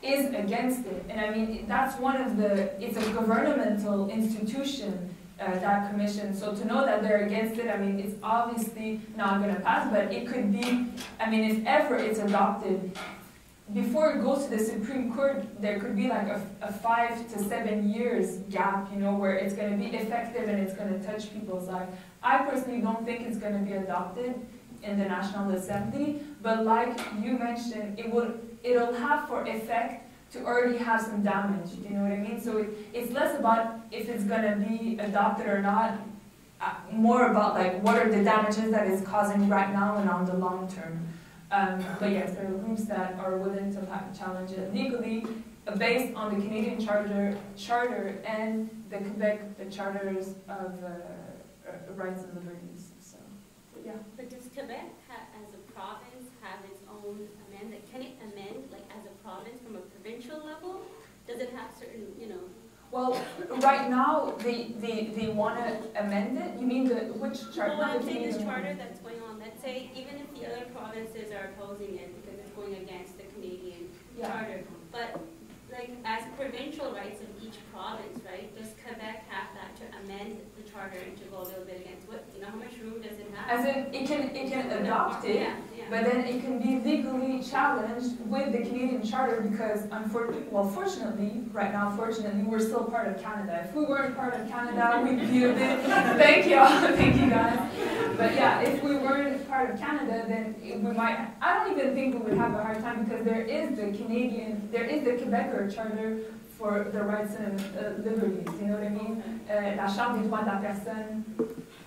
is against it. And I mean, that's one of it's a governmental institution, that commission. So to know that they're against it, I mean, it's obviously not going to pass, but it could be, I mean, if ever it's adopted, before it goes to the Supreme Court, there could be like a 5 to 7 years gap, you know, where it's going to be effective and it's going to touch people's lives. I personally don't think it's going to be adopted in the National Assembly, but like you mentioned, it'll have for effect to already have some damage, do you know what I mean? So it's less about if it's going to be adopted or not, more about like what are the damages that it's causing right now and on the long term. But yes, there are groups that are willing to challenge it legally based on the Canadian Charter and the Charters of Rights and Liberties. So, yeah. But does Quebec, as a province, have its own amendment? Can it amend, like, as a province from a provincial level? Does it have certain, you know? Well, right now they want to amend it. You mean which charter? Well, I'm saying this charter that's going on. Let's say even if the other provinces are opposing it because it's going against the Canadian Charter, but like as provincial rights of each province, right? Does Quebec have that to amend the charter and to go a little bit against what? You know, how much room does it have? As in, it can adopt it, but then it can be legally challenged with the Canadian Charter because, fortunately, right now, we're still part of Canada. If we weren't part of Canada, we'd be a bit. Thank you guys. But yeah, if we weren't part of Canada, then we might. I don't even think we would have a hard time because there is the Quebec Charter for the rights and liberties. You know what I mean? La Charte des droits de la personne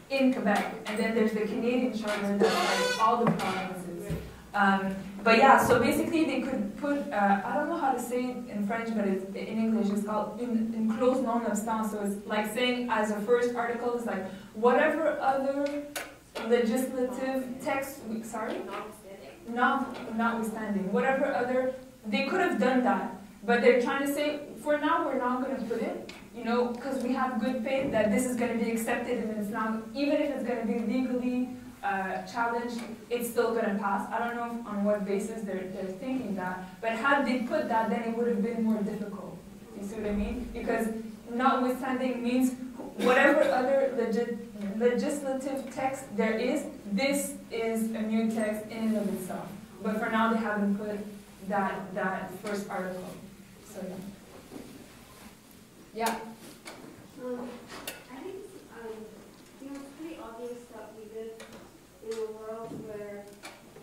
in Quebec, and then there's the Canadian Charter that has all the provinces. But yeah, so basically they could put, I don't know how to say it in French, but in English it's called une clause non obstant. So it's like saying as a first article, it's like whatever other legislative text, sorry? Notwithstanding. Whatever other, they could have done that, but they're trying to say, for now we're not going to put it, you know, because we have good faith that this is going to be accepted and it's not, even if it's going to be legally challenged, it's still going to pass. I don't know on what basis they're thinking that, but had they put that, then it would have been more difficult. You see what I mean? Because notwithstanding means whatever other legislative text there is, this is a new text in and of itself. But for now, they haven't put that first article. So yeah. I think you know, it's pretty obvious that we live in a world where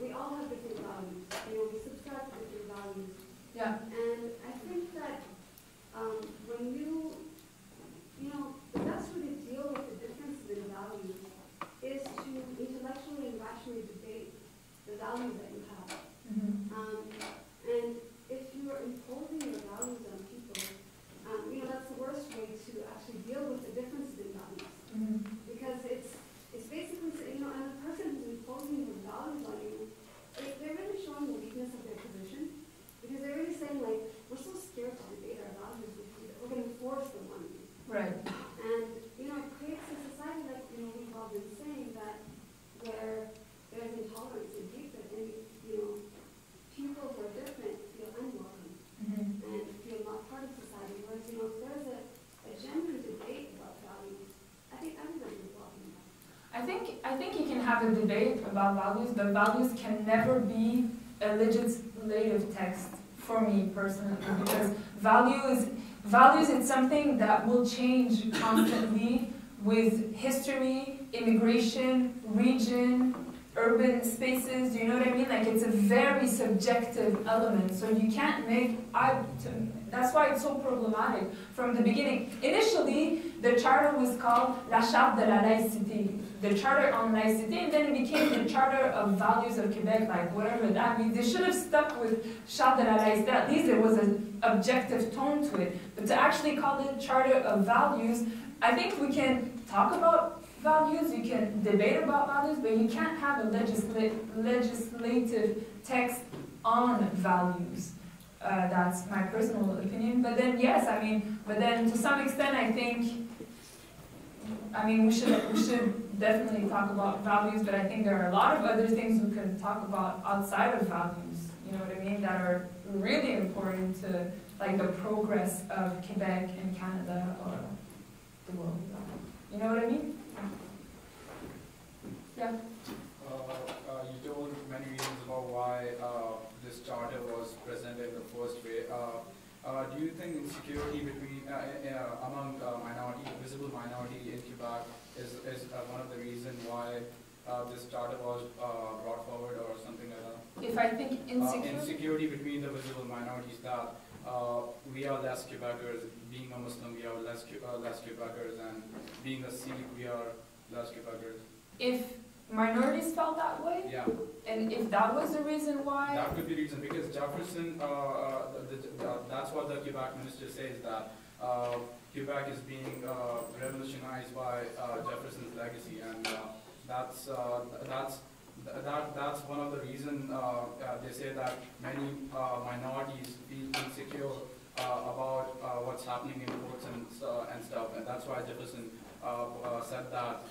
we all have different values. You know, we subscribe to different values. Yeah. And I think that when you know, the best way to deal with the differences in values is to intellectually and rationally debate the values that you have. And if you are imposing your values on people, you know, that's the worst way to actually deal with the differences in values. Because it's basically, you know, and the person who's imposing those values on you, they're really showing the weakness of their position. Because they're really saying, like, we're so scared to debate our values with you that we're going to force them on you. Right. And, you know, it creates a society like, you know, we've all been saying, that where there's intolerance and hatred, and, you know, people who are different feel unwelcome and feel not part of society. Whereas, you know, if there's a genuine debate about values, I think everybody is welcome. I think you can have a debate about values, but values can never be a legislative text for me personally, because values is something that will change constantly with history, immigration, region, urban spaces, do you know what I mean? Like, it's a very subjective element, so you can't make, that's why it's so problematic from the beginning. Initially, the charter was called La Charte de la Laïcité, the Charter on Laïcité, and then it became the Charter of Values of Quebec, like whatever that means. They should have stuck with Charte de la Laïcité, at least there was an objective tone to it. But to actually call it Charter of Values, I think we can talk about values, you can debate about values, but you can't have a legislative text on values. That's my personal opinion. But then, yes, I mean, but then to some extent, I think, I mean, we should definitely talk about values, but I think there are a lot of other things we can talk about outside of values, you know what I mean, that are really important to, like, the progress of Quebec and Canada or the world. You know what I mean? Yeah. You told many reasons about why this charter was presented in the first way. Do you think insecurity between among visible minority in Quebec is one of the reasons why this charter was brought forward, or something like that? If I think insecurity between the visible minorities, that we are less Quebecers. Being a Muslim, we are less Quebecers, and being a Sikh, we are less Quebecers. If minorities felt that way? Yeah. And if that was the reason why? That could be the reason, because Jefferson, that's what the Quebec minister says, that Quebec is being revolutionized by Jefferson's legacy, and that's one of the reasons they say that many minorities feel insecure about what's happening in courts and stuff, and that's why Jefferson said that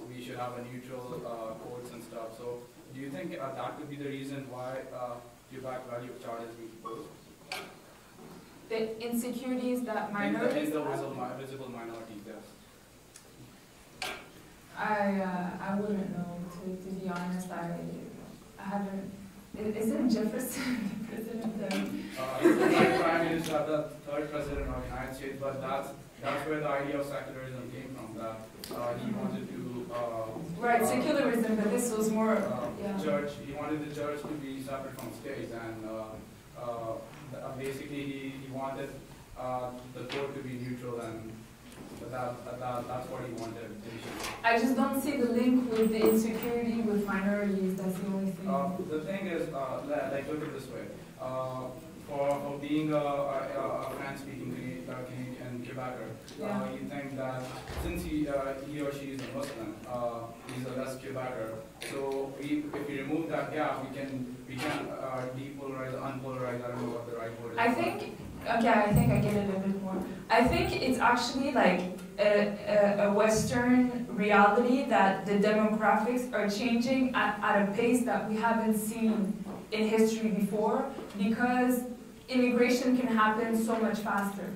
we should have a neutral courts and stuff. So do you think that could be the reason why Quebec Value of Charter is being proposed? The insecurities that minorities in the visible minorities, yes. I wouldn't know, to be honest. I haven't. Isn't Jefferson the president? He's the Prime Minister, the third president of the United States, but that's where the idea of secularism came from, that he wanted to... right, secularism, but this was more... church. He wanted the church to be separate from states, and basically he wanted the court to be neutral, and that's what he wanted initially. I just don't see the link with the insecurity with minorities. That's the only thing. the thing is, like look at it this way. For being a French-speaking Canadian Quebecer, you think that since he or she is a Muslim, he's a less Quebecer. So if we remove that gap, we can depolarize, unpolarize. I don't know what the right word is. I think I get it a bit more. I think it's actually like a Western reality that the demographics are changing at a pace that we haven't seen in history before, because immigration can happen so much faster.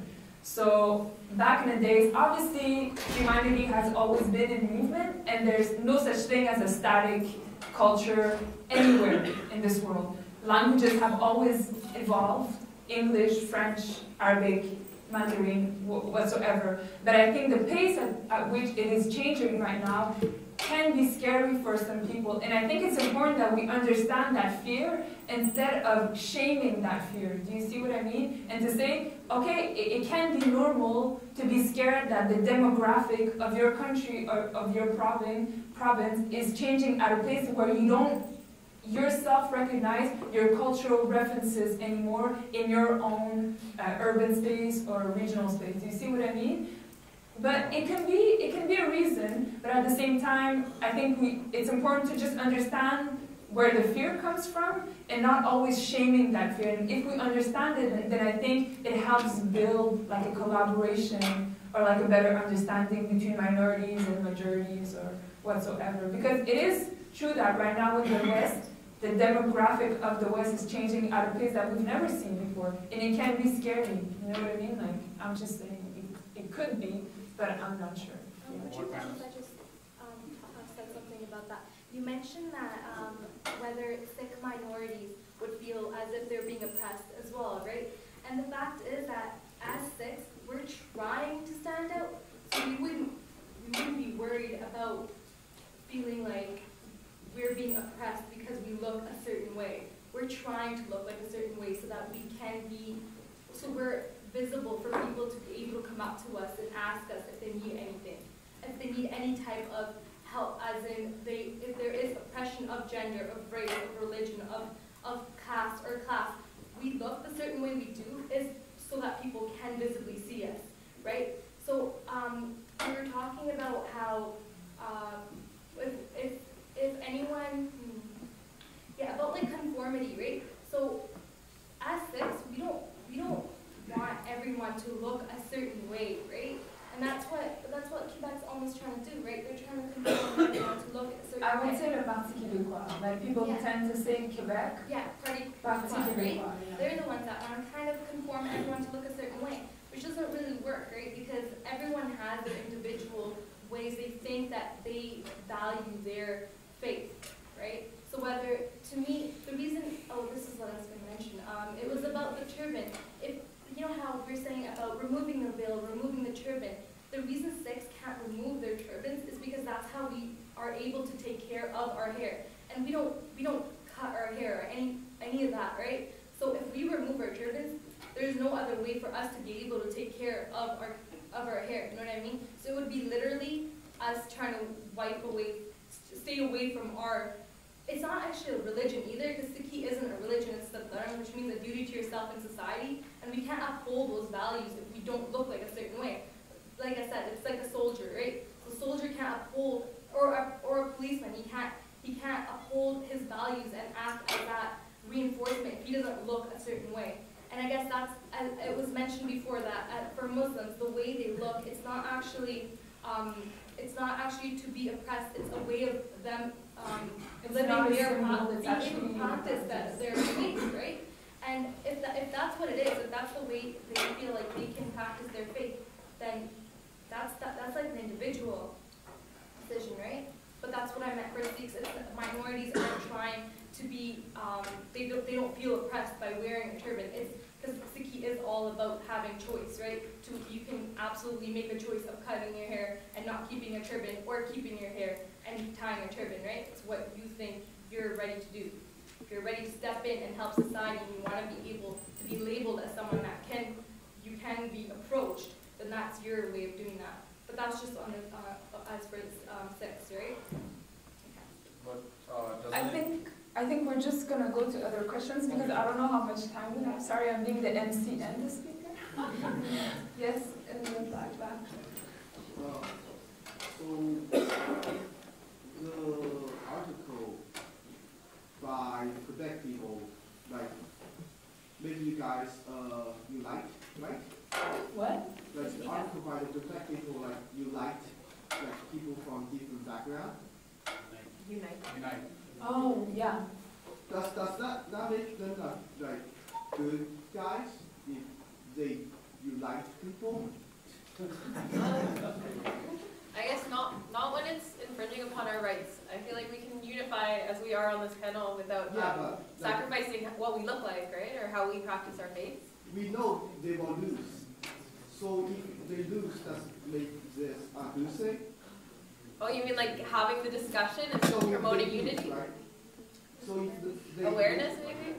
So back in the days, obviously humanity has always been in movement, and there's no such thing as a static culture anywhere in this world. Languages have always evolved, English, French, Arabic, Mandarin, whatsoever. But I think the pace at which it is changing right now can be scary for some people. And I think it's important that we understand that fear instead of shaming that fear. Do you see what I mean? And to say, okay, it can be normal to be scared that the demographic of your country or of your province is changing at a pace where you don't yourself recognize your cultural references anymore in your own urban space or regional space. Do you see what I mean? But it can be a reason, but at the same time, I think it's important to just understand where the fear comes from and not always shaming that fear. And if we understand it, then I think it helps build like a collaboration or like a better understanding between minorities and majorities or whatsoever. Because it is true that right now in the West, the demographic of the West is changing at a pace that we've never seen before. And it can be scary, you know what I mean? Like, I'm just saying, it could be, but I'm not sure. Would you mind if I just said something about that? You mentioned that whether Sikh minorities would feel as if they're being oppressed as well, right? And the fact is that as Sikhs, we're trying to stand out, so we wouldn't be worried about feeling like we're being oppressed because we look a certain way. We're trying to look like a certain way so that we can be, so we're visible for people to be able to come up to us and ask us if they need anything, if they need any type of help, as in if there is oppression of gender, of race, of religion, of caste or class. We look the certain way we do is so that people can visibly see us, right? So we were talking about how if anyone, about like conformity, right? So as Sikhs, we don't want everyone to look a certain way, right? And that's what Quebec's almost trying to do, right? They're trying to conform everyone to look a certain way. I would say the Parti Quebecois. Like people tend to say Quebec. Yeah, Parti Quebecois, right? yeah. They're the ones that want to kind of conform everyone to look a certain way, which doesn't really work, right? Because everyone has their individual ways they think that they value their faith, right? So whether, to me, the reason, this is what I was going to mention, it was about the turban. If you know how we're saying about removing the veil, removing the turban, the reason Sikhs can't remove their turbans is because that's how we are able to take care of our hair. And we don't cut our hair or any of that, right? So if we remove our turbans, there's no other way for us to be able to take care of our hair, you know what I mean? So it would be literally us trying to wipe away, stay away from our, it's not actually a religion either, because Sikhi isn't a religion, it's the dharma, which means a duty to yourself in society, and we can't uphold those values if we don't look like a certain way. Like I said, it's like a soldier, right? So a soldier can't uphold, or a policeman, he can't uphold his values and act as that reinforcement if he doesn't look a certain way. And I guess that's, as it was mentioned before, that for Muslims, the way they look, it's not actually to be oppressed, it's a way of them living their practice that their faith, right? And if that's what it is, if that's the way they feel like they can practice their faith, then that's like an individual decision, right? But that's what I meant for Sikhs, is that minorities aren't trying to be, they don't feel oppressed by wearing a turban. It's because Sikhi is all about having choice, right? You can absolutely make a choice of cutting your hair and not keeping a turban, or keeping your hair and tying a turban, right? It's what you think you're ready to do. If you're ready to step in and help society, and you want to be able to be labeled as someone that you can be approached, then that's your way of doing that. But that's just on the as for Sikhs, right? But I I think we're just going to go to other questions because I don't know how much time we have. Sorry, I'm being the MC and the speaker. Yes, in the back. So, the article by Quebec people, like, maybe you guys, you liked, right? What? Like, the article by the Quebec people, like, you liked, like, people from different background. Unite. Oh, yeah. Does that make them, like, good guys if you like people? I guess not when it's infringing upon our rights. I feel like we can unify as we are on this panel without sacrificing what we look like, right? Or how we practice our faith. We know they will lose. So if they lose, does make this abusive? Oh, you mean like having the discussion and So promoting they lose, unity? right? So if they Awareness, maybe?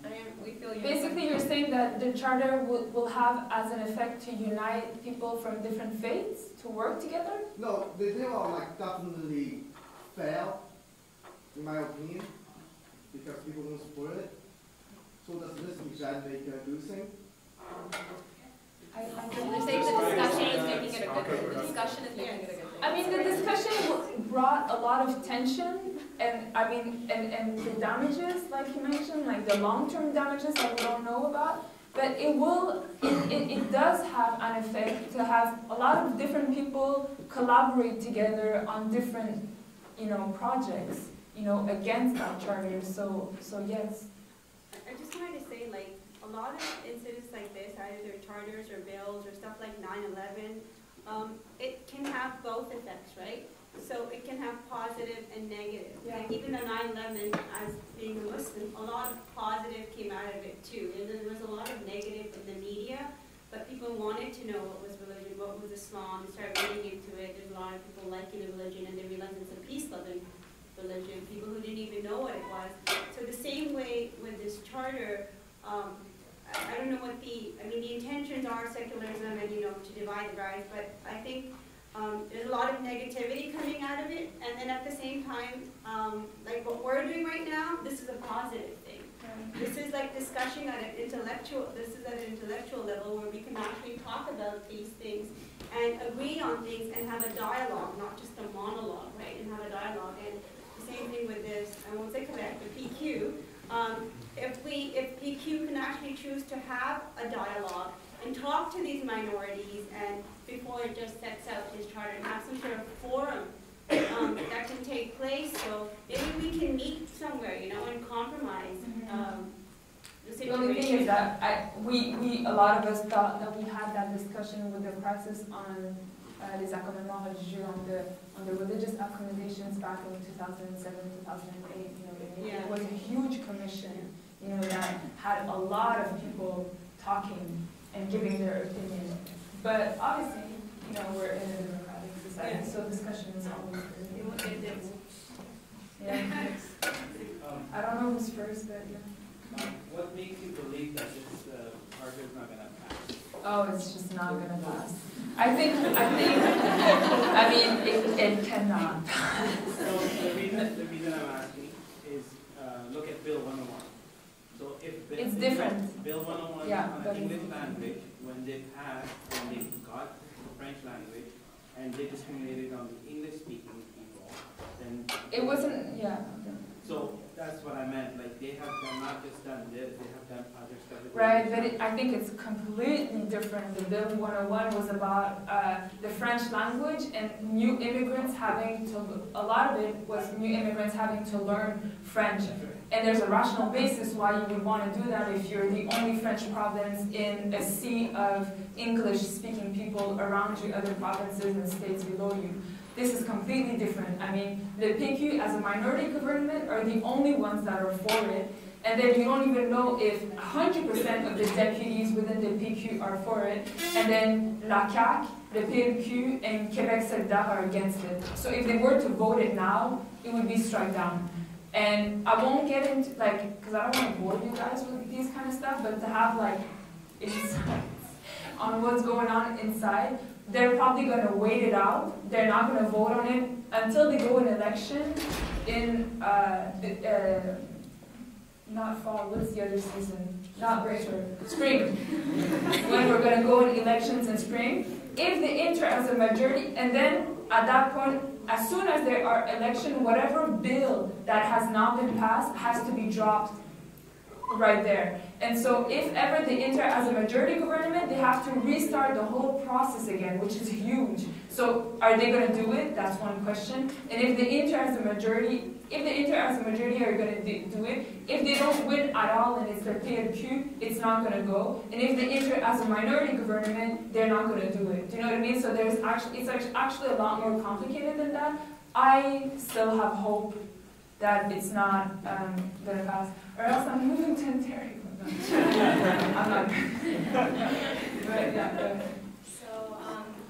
I mean, we feel unified. Basically, you're saying that the charter will have as an effect to unite people from different faiths to work together? No, they will like definitely fail, in my opinion, because people won't support it. So does this event make a losing? They're saying the discussion is making it a good thing. The discussion is making it a good thing. I mean, the discussion brought a lot of tension, and I mean, and the damages, like you mentioned, like the long-term damages that we don't know about. But it does have an effect to have a lot of different people collaborate together on different, projects, against that charter. So yes. I just wanted to say, like, a lot of incidents like this, either charters or bills or stuff like 9/11, it can have both effects, right? So it can have positive and negative. Yeah. Like even on 9/11, as being a Muslim, a lot of positive came out of it too. And then there was a lot of negative in the media, but people wanted to know what was religion, what was Islam, they started reading into it. There's a lot of people liking the religion and they realized it's a peace-loving religion, people who didn't even know what it was. So the same way with this charter, I don't know what the intentions are, secularism and, to divide the rights, but I think there's a lot of negativity coming out of it, and then at the same time, like what we're doing right now, this is a positive thing. This is like discussion at an intellectual level where we can actually talk about these things and agree on things and have a dialogue, not just a monologue, right? And have a dialogue. And the same thing with this, I won't say Quebec, but PQ. If PQ can actually choose to have a dialogue and talk to these minorities, and before it just sets out his charter, and have some sort of forum that can take place, so maybe we can meet somewhere, and compromise the The situation. only thing is that a lot of us thought that we had that discussion with the crisis on les accommodements religieux on the religious accommodations back in 2007, 2008. It was a huge commission, that had a lot of people talking and giving their opinion. But obviously, we're in a democratic society, so discussion is always good. Yeah. I don't know who's first, but yeah. What makes you believe that this charter is not going to pass? Oh, it's just not going to pass. I mean, it cannot pass. So the reason I'm asking is look at Bill 101. So if it's different. Bill 101 yeah, on English language, when they passed, when they got the French language, and they discriminated on the English-speaking people, then it wasn't. Yeah. So that's what I meant. Like they have done not just done this, they have done other stuff. Right, but I think it's completely different. The Bill 101 was about the French language and new immigrants having to. A lot of it was new immigrants having to learn French. And there's a rational basis why you would want to do that if you're the only French province in a sea of English-speaking people around you, other provinces and states below you. This is completely different. I mean, the PQ as a minority government are the only ones that are for it. And then you don't even know if 100% of the deputies within the PQ are for it. And then la CAQ, the PQ, and Quebec Solidaire are against it. So if they were to vote it now, it would be struck down. And I won't get into, because I don't want to bore you guys with these kind of stuff, but to have, insights on what's going on inside, they're probably going to wait it out. They're not going to vote on it until they go in election. in not fall, what's the other season? Not winter, spring. When we're going to go in elections in spring, if they enter as a majority, and then at that point, as soon as there are elections, whatever bill that has not been passed has to be dropped right there. And so if ever they enter as a majority government, they have to restart the whole process again, which is huge. So are they going to do it? That's one question. And if they enter as a majority, are you going to do it? If they don't win at all and it's their PLQ, it's not going to go. And if they enter as a minority government, they're not going to do it. Do you know what I mean? So it's actually a lot more complicated than that. I still have hope that it's not going to pass. Or else I'm moving to Ontario. I'm not. But yeah. So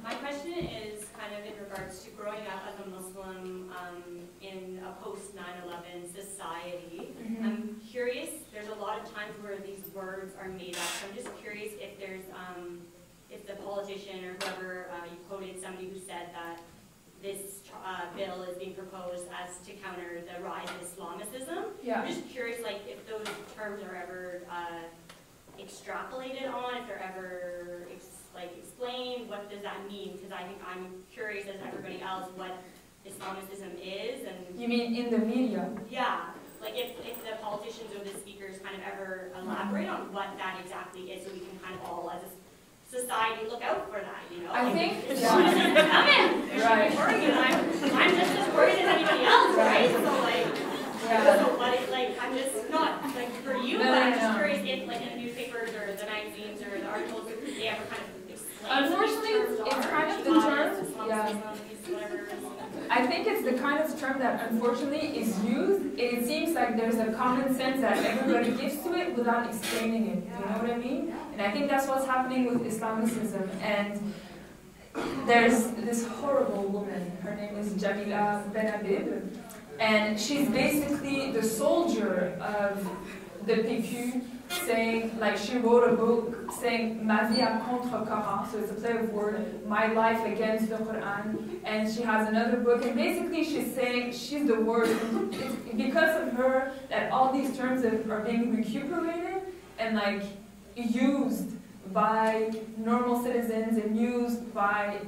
my question is kind of in regards to growing up as a Muslim in a post 9/11 society. Mm-hmm. I'm curious. There's a lot of times where these words are made up. So I'm just curious if there's if the politician or whoever you quoted somebody who said that this bill is being proposed as to counter the rise of Islamicism. Yeah. I'm just curious, like, if those terms are ever extrapolated on, if they're ever explained, what does that mean? Because I think I'm curious as everybody else what Islamicism is. And you mean in the media? Yeah. Like if the politicians or the speakers kind of ever elaborate on what that exactly is, so we can kind of all as a society look out for that, you know? I think, Islamism is coming. There should be worrying, and I'm just as worried as anybody else, right? So so what it, I'm just not for you, but I'm just curious if in the newspapers or the magazines or the articles, they ever kind of explain. Unfortunately, it's kind of the term. I think it's the kind of term that unfortunately is used. It seems like there's a common sense that everybody gives to it without explaining it. You know what I mean? And I think that's what's happening with Islamicism. And there's this horrible woman. Her name is Jamila Benhabib. And she's basically the soldier of the PQ, saying, she wrote a book saying Ma vie à contre Coran, so it's a play of word, my life against the Quran, and she has another book, and basically she's saying she's the worst. It's because of her that all these terms are being recuperated and used by normal citizens and used by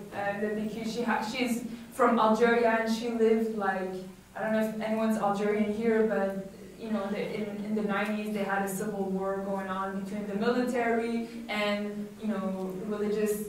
the PQ. She's from Algeria and she lived I don't know if anyone's Algerian here, but in the 90s they had a civil war going on between the military and religious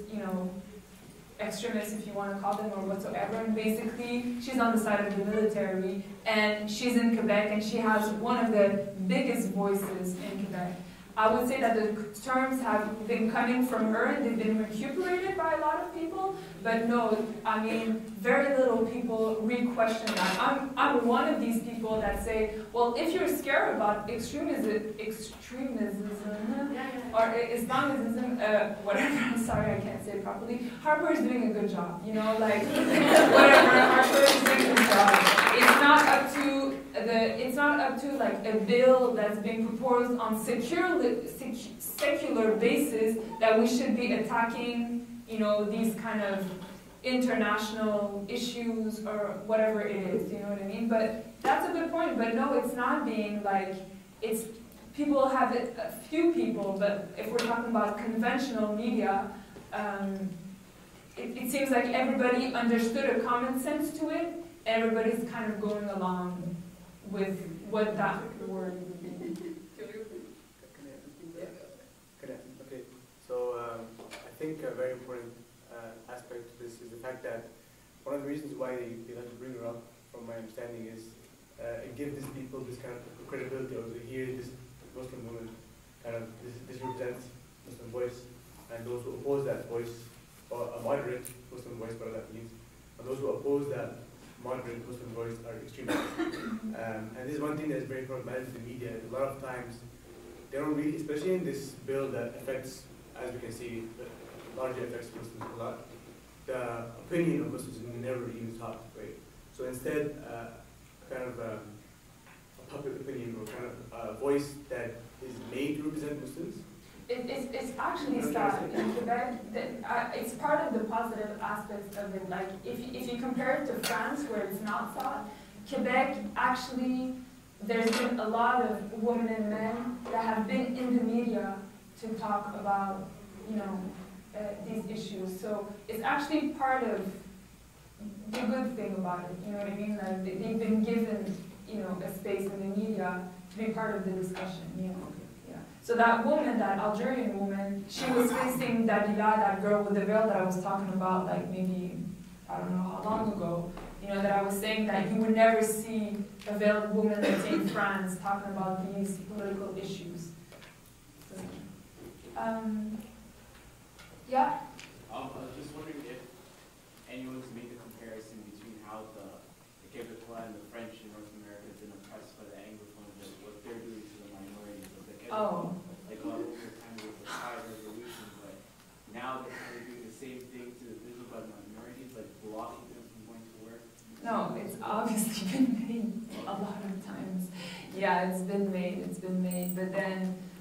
extremists, if you want to call them, or whatsoever. And basically she's on the side of the military, and she's in Quebec, and she has one of the biggest voices in Quebec. I would say that the terms have been coming from her and they've been recuperated by a lot of people, but no, I mean, very little people re-question that. I'm one of these people that say, well, if you're scared about extremism or Islamism, whatever, I'm sorry, I can't say it properly, Harper is doing a good job, whatever, Harper is doing a good job. It's not up to a bill that's being proposed on secular basis that we should be attacking, these kind of international issues or whatever it is, you know what I mean? But that's a good point, but no, it's not being it's, people have it, a few people, but if we're talking about conventional media, it seems like everybody understood a common sense to it, and everybody's kind of going along with what that word would be. Okay, so I think a very important aspect to this is the fact that one of the reasons why they like to bring her up, from my understanding, is it gives these people this kind of credibility, or to hear this Muslim woman this represents Muslim voice, and those who oppose that voice, or a moderate Muslim voice, whatever that means, and those who oppose that moderate Muslim voice are extremists. And this is one thing that's very problematic in the media. A lot of times, they don't really, especially in this bill that affects, as we can see, largely affects Muslims a lot, the opinion of Muslims is never even taught, right? So instead, a public opinion, or kind of a voice that is made to represent Muslims. It's actually started in Quebec. It's part of the positive aspects of it. If you compare it to France, where it's not sought, Quebec, actually, there's been a lot of women and men that have been in the media to talk about, these issues. So it's actually part of the good thing about it, you know what I mean? Like they've been given, a space in the media to be part of the discussion, Yeah. So that woman, that Algerian woman, she was facing Dalila, that girl with the veil that I was talking about, like maybe, I don't know how long ago, that I was saying that you would never see a veiled woman, let's say in France, talking about these political issues. So, yeah? I was just wondering if anyone's made the comparison between how the Quebecois and the French in North America have been oppressed by the Anglophones and what they're doing to the minorities of the Quebecois. Like a lot of the time with the Thai Revolution, but now they're kind of doing the same thing to the visible minorities, like blocking them from going to work. No, it's obviously been made a lot of times. Yeah, it's been made,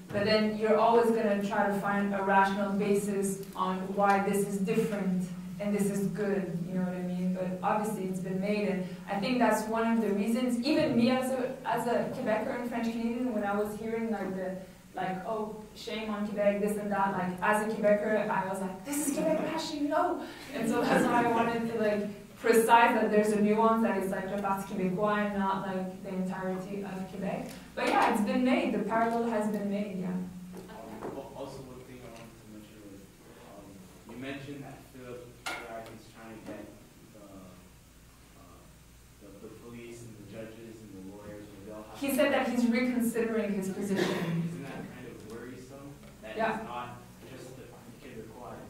but then you're always going to try to find a rational basis on why this is different and this is good, you know what I mean? But obviously it's been made, and I think that's one of the reasons, even me as a Quebecer and French Canadian, when I was hearing oh, shame on Quebec, this and that, like as a Quebecer, I was like, this is Quebec bashing, no! And so that's why I wanted to precise that there's a nuance that is like the Parti Quebecois and not like the entirety of Quebec. But yeah, it's been made. The parallel has been made, yeah. Also, one thing I wanted to mention was, you mentioned that Philip is trying to get the police and the judges and the lawyers, he said that he's reconsidering his position. Isn't that kind of worrisome? That yeah. It's not just the Quebecois.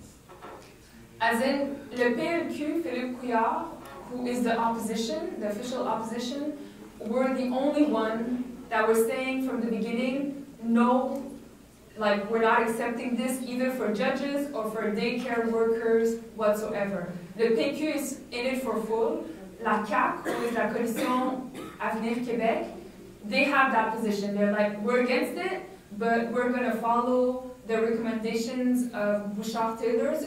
As in, le PLQ, Philippe Couillard, who is the opposition, the official opposition, were the only one that were saying from the beginning, no, we're not accepting this either for judges or for daycare workers whatsoever. Le PQ is in it for full. La CAQ, who is la Coalition Avenir Québec, they have that position. They're like, we're against it, but we're going to follow the recommendations of Bouchard-Taylor's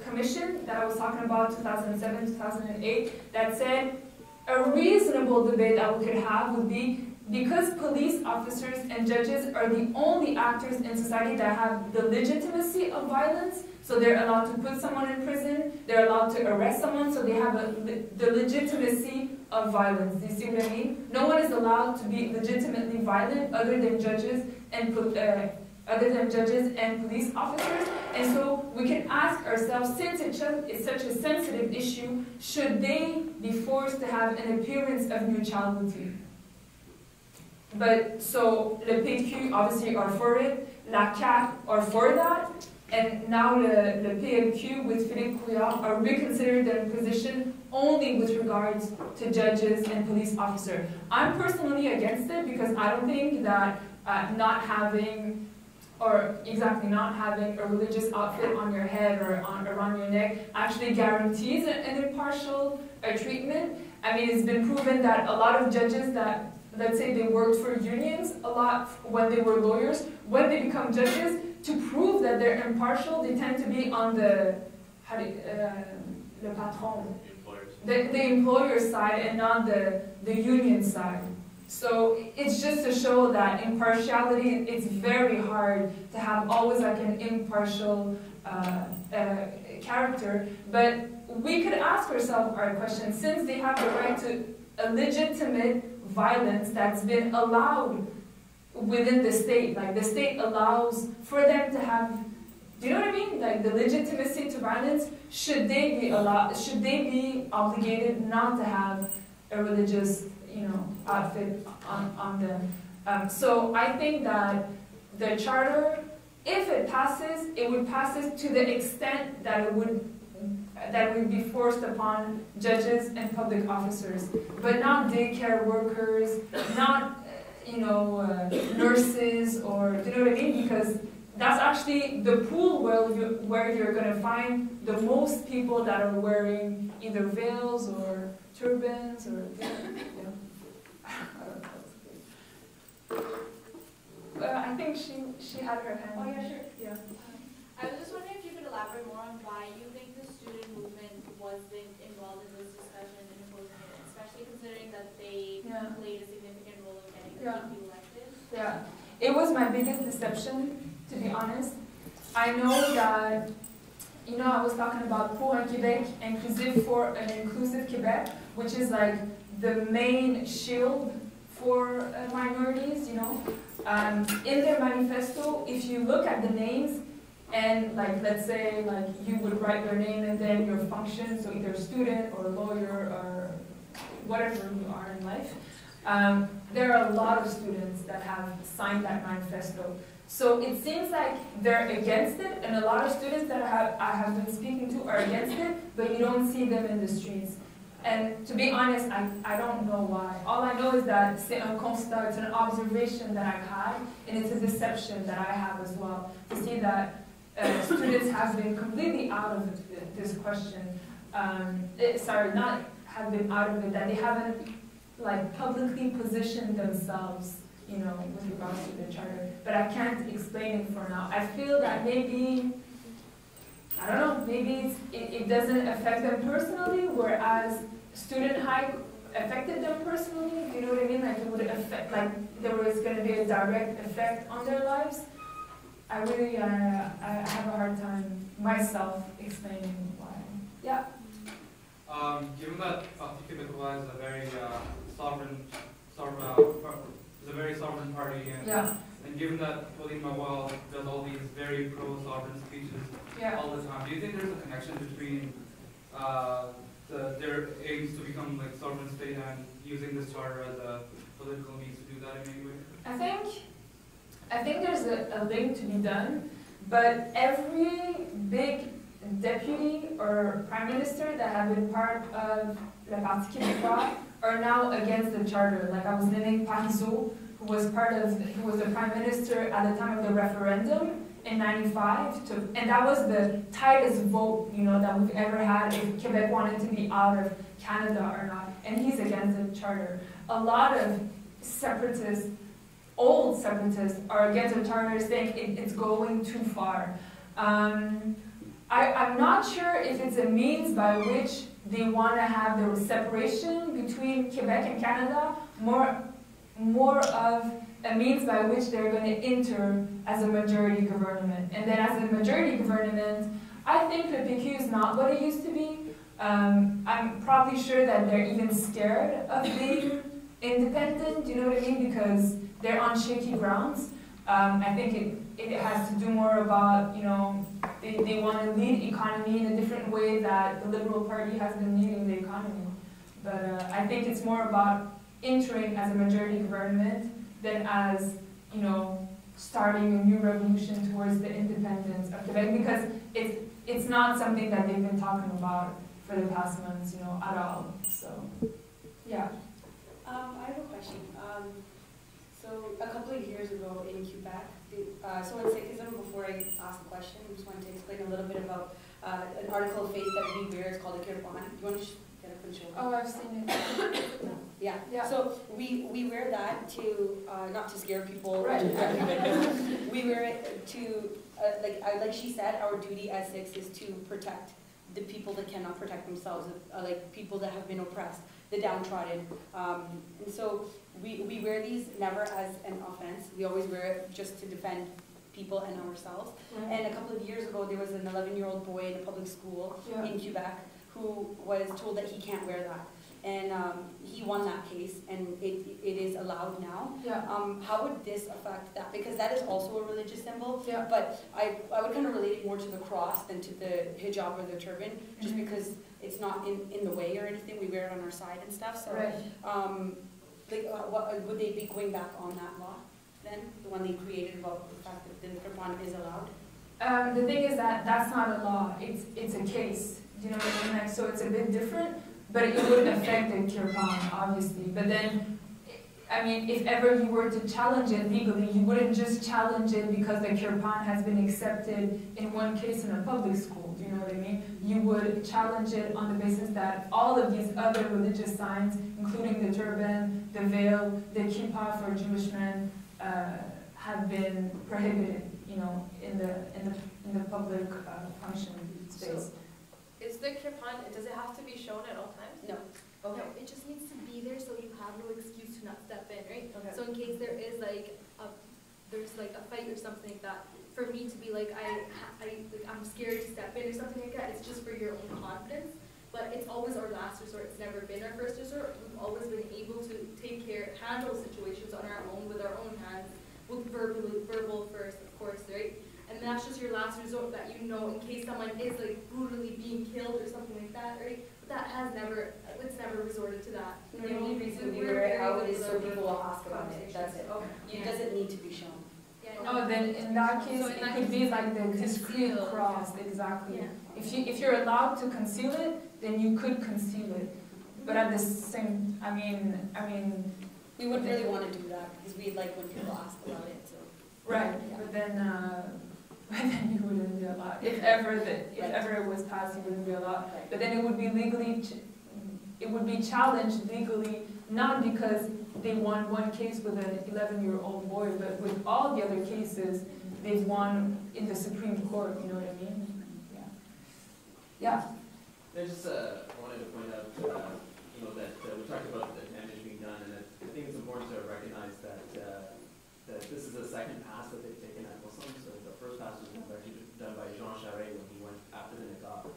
commission that I was talking about, 2007, 2008, that said a reasonable debate that we could have would be, because police officers and judges are the only actors in society that have the legitimacy of violence, so they're allowed to put someone in prison, they're allowed to arrest someone, so they have the legitimacy of violence. Do you see what I mean? No one is allowed to be legitimately violent other than judges and police officers. And so we can ask ourselves, since it's such a sensitive issue, should they be forced to have an appearance of neutrality? But so le PQ obviously are for it, la CAQ are for that, and now le PLQ with Philippe Couillard are reconsidering their position only with regards to judges and police officers. I'm personally against it because I don't think that not having a religious outfit on your head or around your neck actually guarantees an impartial treatment. I mean, it's been proven that a lot of judges that, let's say they worked for unions a lot when they were lawyers, when they become judges, to prove that they're impartial, they tend to be on the, le patron, the employer side and not the union side. So it's just to show that impartiality, it's very hard to have always an impartial character. But we could ask ourselves our question, since they have the right to a legitimate violence that's been allowed within the state, the state allows for them to have, do you know what I mean? The legitimacy to violence, should they be obligated not to have a religious outfit on them. So I think that the charter, if it passes, it would pass it to the extent that it would be forced upon judges and public officers, but not daycare workers, not nurses, or do you know what I mean? Because that's actually the pool where you're going to find the most people that are wearing either veils or turbans or I think she had her hand. Oh yeah, sure. Yeah. I was just wondering if you could elaborate more on why you think the student movement wasn't involved in this discussion and opposing it, especially considering that they played a significant role in getting Yeah. the people elected? Yeah, it was my biggest deception, to be honest. I know that, you know, I was talking about Pour un Québec inclusive for an inclusive Quebec, which is like the main shield for minorities, you know. In their manifesto, if you look at the names, and like, let's say, like, you would write your name and then your function, so either student or lawyer or whatever you are in life. There are a lot of students that have signed that manifesto. So it seems like they're against it, and a lot of students that I have been speaking to are against it, but you don't see them in the streets. And to be honest, I don't know why. All I know is that c'est un constat, it's an observation that I've had, and it's a deception that I have as well, to see that students have been completely out of this question. Sorry, not have been out of it, that they haven't like publicly positioned themselves, you know, with regards to the charter. But I can't explain it for now. I feel that maybe, I don't know, maybe it doesn't affect them personally, whereas student hike affected them personally. Do you know what I mean? Like it would affect, like there was going to be a direct effect on their lives. I really, I have a hard time myself explaining why. Yeah. Given that Parti Quebecois is a very sovereign party, and given that Pauline Mawal does all these very pro-sovereign speeches all the time, do you think there's a connection between their aims to become like sovereign state and using this charter as a political means to do that in any way? I think there's a link to be done, but every big deputy or prime minister that have been part of the Parti Quebecois are now against the charter. Like I was naming Parisot, who was the prime minister at the time of the referendum in '95, and that was the tightest vote, you know, that we've ever had if Quebec wanted to be out of Canada or not, and he's against the charter. A lot of separatists, old separatists, are against the charter, saying it's going too far. I'm not sure if it's a means by which they want to have the separation between Quebec and Canada, more of a means by which they're going to enter as a majority government. And then as a majority government, I think the PQ is not what it used to be. I'm probably sure that they're even scared of being independent, you know what I mean? Because they're on shaky grounds. I think it has to do more about, you know, they want to lead economy in a different way that the Liberal Party has been leading the economy. But I think it's more about entering as a majority government than as, you know, starting a new revolution towards the independence of Quebec, because it's not something that they've been talking about for the past months, you know, at all. So, yeah. I have a question. So a couple of years ago in Quebec, so in Sikhism, before I ask the question, I just wanted to explain a little bit about an article of faith that we wear. It's called a turban. You want to get up and show? Oh, I've seen it. Yeah. So we wear that to not to scare people. Right. We wear it to like she said, our duty as Sikhs is to protect the people that cannot protect themselves, like people that have been oppressed, the downtrodden. And so we wear these never as an offense. We always wear it just to defend people and ourselves. Right. And a couple of years ago, there was an 11-year-old boy in a public school in Quebec who was told that he can't wear that. And he won that case, and it is allowed now. How would this affect that? Because that is also a religious symbol, but I would kind of relate it more to the cross than to the hijab or the turban, just because it's not in the way or anything. We wear it on our side and stuff. So, what would they be going back on that law then, the one they created about the fact that the turban is allowed? The thing is that that's not a law. It's a case. Do you know what I mean? Like, so it's a bit different. But it would affect the kirpan, obviously. But then, I mean, if ever you were to challenge it legally, you wouldn't just challenge it because the kirpan has been accepted in one case in a public school. Do you know what I mean? You would challenge it on the basis that all of these other religious signs, including the turban, the veil, the kippah for Jewish men, have been prohibited. You know, in the public function space. Is the kirpan, does it have to be shown at all times? No. Okay. No, it just needs to be there so you have no excuse not step in, right? Okay. So in case there is like a fight or something like that, for me to be like I'm scared to step in or something like that, it's just for your own confidence. But it's always our last resort. It's never been our first resort. We've always been able to handle situations on our own with our own hands, with verbal first, of course, right? And that's just your last resort, that you know in case someone is like brutally being killed or something like that, right? But that has never, it's never resorted to that. The only reason we wear it out is so people will ask about it. That's it. Okay. It doesn't need to be shown. Oh, then in that case, So in it that could case, be like the discreet cross, exactly. Yeah. If you're allowed to conceal it, then you could conceal it. But at the same, I mean, we wouldn't really want to do that because we like when people ask about it. So. Right, yeah. But then you wouldn't be allowed. If ever it was passed, you wouldn't be allowed. Right. But then it would be it would be challenged legally, not because they won one case with an 11-year-old boy, but with all the other cases, they've won in the Supreme Court, you know what I mean? Yeah. Yeah. I just wanted to point out, that we talked about the damage being done, and I think it's important to recognize that this is the second pass that they've taken at Muslims. So the first pass was done by Jean Charest when he went after the niqab,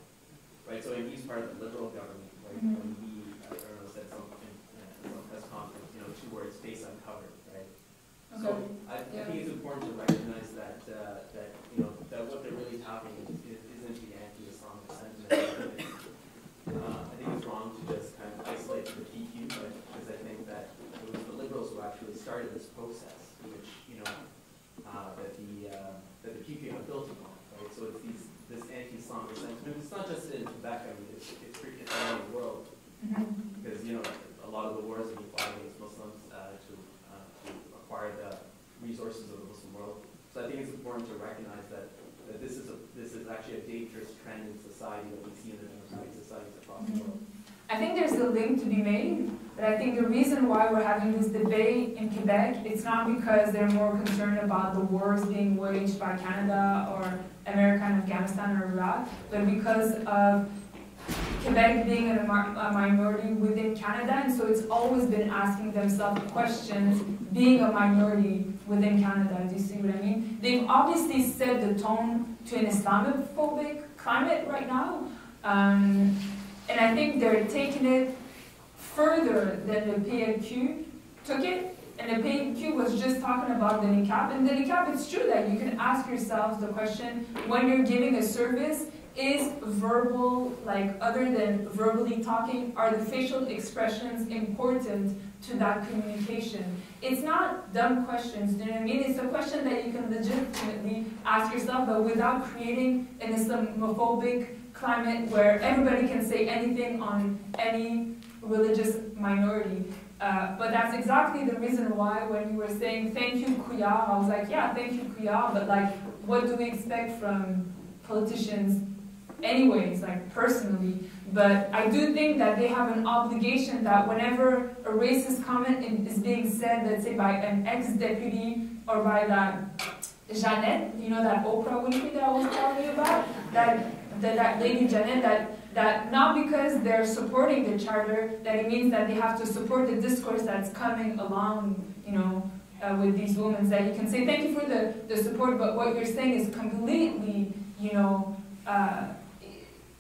right? So he's part of the liberal government, right? Mm-hmm. When he, I don't know, said something in some press conference, two words, face uncovered, right? Okay. So I think it's important to recognize that that what they're really tapping isn't the anti-Islamic sentiment. I think it's wrong to just kind of isolate the PQ, because I think that it was the liberals who actually started this process, which that the PQ have built upon, right? So it's this anti-Islamic sentiment. It's not just in Quebec. I mean, it's around the world, because a lot of the wars have been fought against Muslims to acquire the resources of the Muslim world. So I think it's important to recognize that this is actually a dangerous trend in society that we see in the democratic societies across the world. I think there's a link to be made, but I think the reason why we're having this debate in Quebec, it's not because they're more concerned about the wars being waged by Canada or America and Afghanistan or Iraq, but because of Quebec being a minority within Canada, and so it's always been asking themselves questions, being a minority within Canada. Do you see what I mean? They've obviously set the tone to an Islamophobic climate right now, and I think they're taking it further than the PLQ took it. And the PLQ was just talking about the niqab. And the niqab, it's true that you can ask yourselves the question, when you're giving a service, is verbal, like other than verbally talking, are the facial expressions important to that communication? It's not dumb questions, you know what I mean? It's a question that you can legitimately ask yourself, but without creating an Islamophobic climate where everybody can say anything on any religious minority. But that's exactly the reason why when you were saying, thank you, Couillard, I was like, yeah, thank you, Couillard, but like, what do we expect from politicians anyways, like personally? But I do think that they have an obligation that whenever a racist comment is being said, let's say by an ex-deputy or by that Jeannette, that Oprah Winfrey that I was telling you about, that lady Jeannette, that not because they're supporting the charter, that it means that they have to support the discourse that's coming along, with these women, that you can say, thank you for the support, but what you're saying is completely,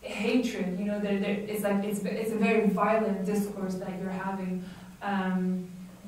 hatred, it's like, it's a very violent discourse that you're having.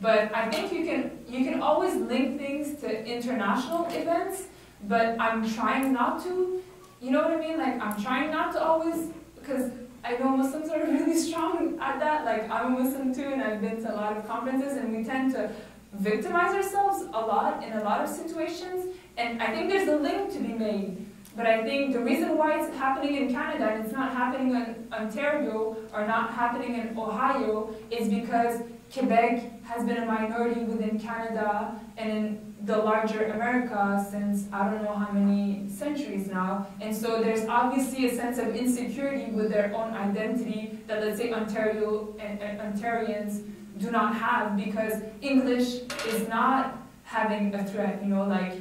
But I think you can always link things to international events, but I'm trying not to. You know what I mean? Like, I'm trying not to always, because I know Muslims are really strong at that. Like, I'm a Muslim too, and I've been to a lot of conferences, and we tend to victimize ourselves a lot in a lot of situations. And I think there's a link to be made. But I think the reason why it's happening in Canada and it's not happening in Ontario or not happening in Ohio is because Quebec has been a minority within Canada and in the larger America since I don't know how many centuries now. And so there's obviously a sense of insecurity with their own identity that, let's say, Ontario and Ontarians do not have, because English is not having a threat, like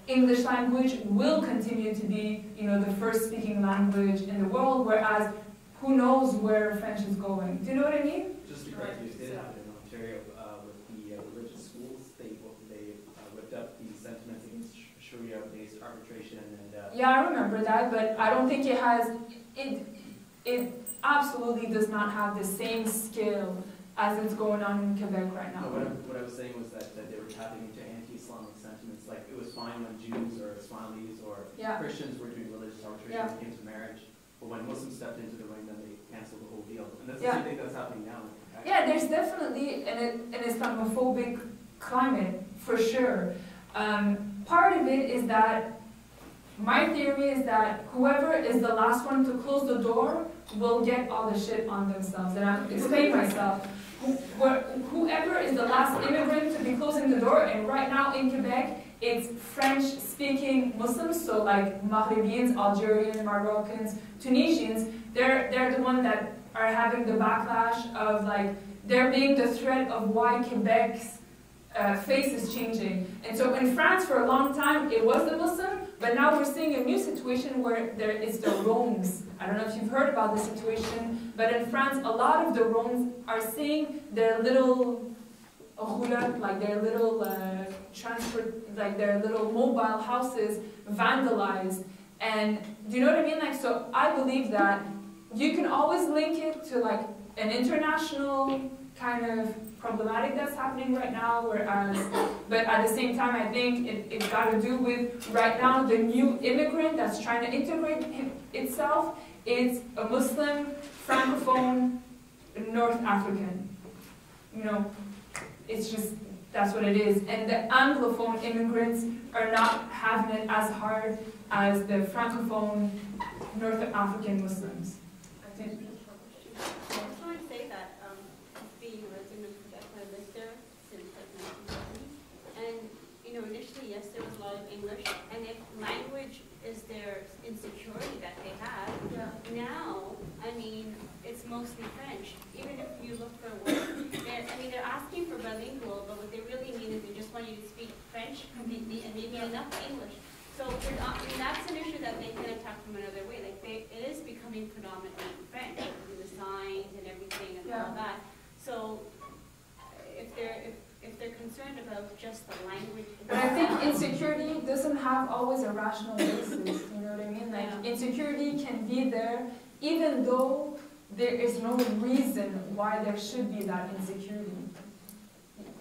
English language will continue to be, the first speaking language in the world, whereas who knows where French is going. Do you know what I mean? Just to correct you, did happen in Ontario with arbitration and yeah, I remember that, but I don't think it has, it absolutely does not have the same scale as it's going on in Quebec right now. No, what I was saying was that they were tapping into anti-Islamic sentiments. Like, it was fine when Jews or Ismailis or Christians were doing religious arbitration when it came to marriage, but when Muslims stepped into the ring, then they canceled the whole deal. And that's the same thing that's happening now. Yeah, there's definitely an Islamophobic climate, for sure. Part of it is that, my theory is that whoever is the last one to close the door will get all the shit on themselves. And I'm explaining myself. Whoever is the last immigrant to be closing the door, and right now in Quebec, it's French-speaking Muslims, so like Maghrebians, Algerians, Moroccans, Tunisians, they're the ones that are having the backlash of like, they're being the threat of why Quebec's face is changing. And so in France for a long time it was the Muslim, but now we're seeing a new situation where it's the Roms. I don't know if you've heard about the situation, but in France a lot of the Roms are seeing their little roulottes, like their little like their little mobile houses vandalized. And do you know what I mean? Like, so I believe that you can always link it to like an international kind of problematic that's happening right now, but at the same time, I think it's got to do with right now the new immigrant that's trying to integrate itself is a Muslim, Francophone, North African. You know, it's just, that's what it is. And the Anglophone immigrants are not having it as hard as the Francophone, North African Muslims. I just want to say that being a resident of Quebec, I lived there since like 1970. And you know, initially, yes, there was a lot of English, and if language is their insecurity that they have, now, I mean, it's mostly French. Even if you look for work, they're asking for bilingual, but what they really mean is they just want you to speak French completely and maybe enough English. So that's an issue that they can attack from another way. Like it is becoming predominantly French, with the signs and everything and all that. So if they're concerned about just the language, but I think insecurity doesn't have always a rational basis. You know what I mean? Like insecurity can be there, even though there is no reason why there should be that insecurity.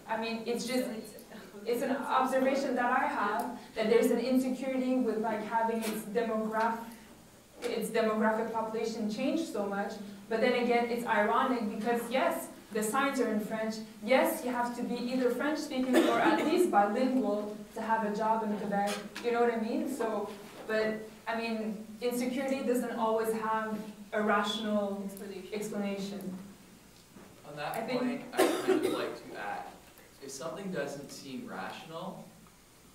I mean, it's just. It's an observation that I have, that there's an insecurity with like having its demographic population change so much, but then again, it's ironic because yes, the signs are in French, yes, you have to be either French speaking or at least bilingual to have a job in Quebec, you know what I mean? So, but I mean, insecurity doesn't always have a rational explanation. On that point, I would like to add, if something doesn't seem rational,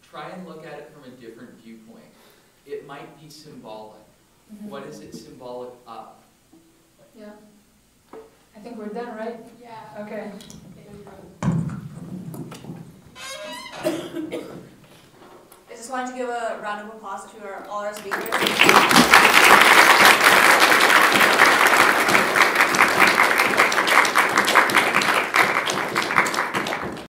try and look at it from a different viewpoint. It might be symbolic. What is it symbolic of? Yeah. I think we're done, right? Yeah. Okay. I just wanted to give a round of applause to all our speakers.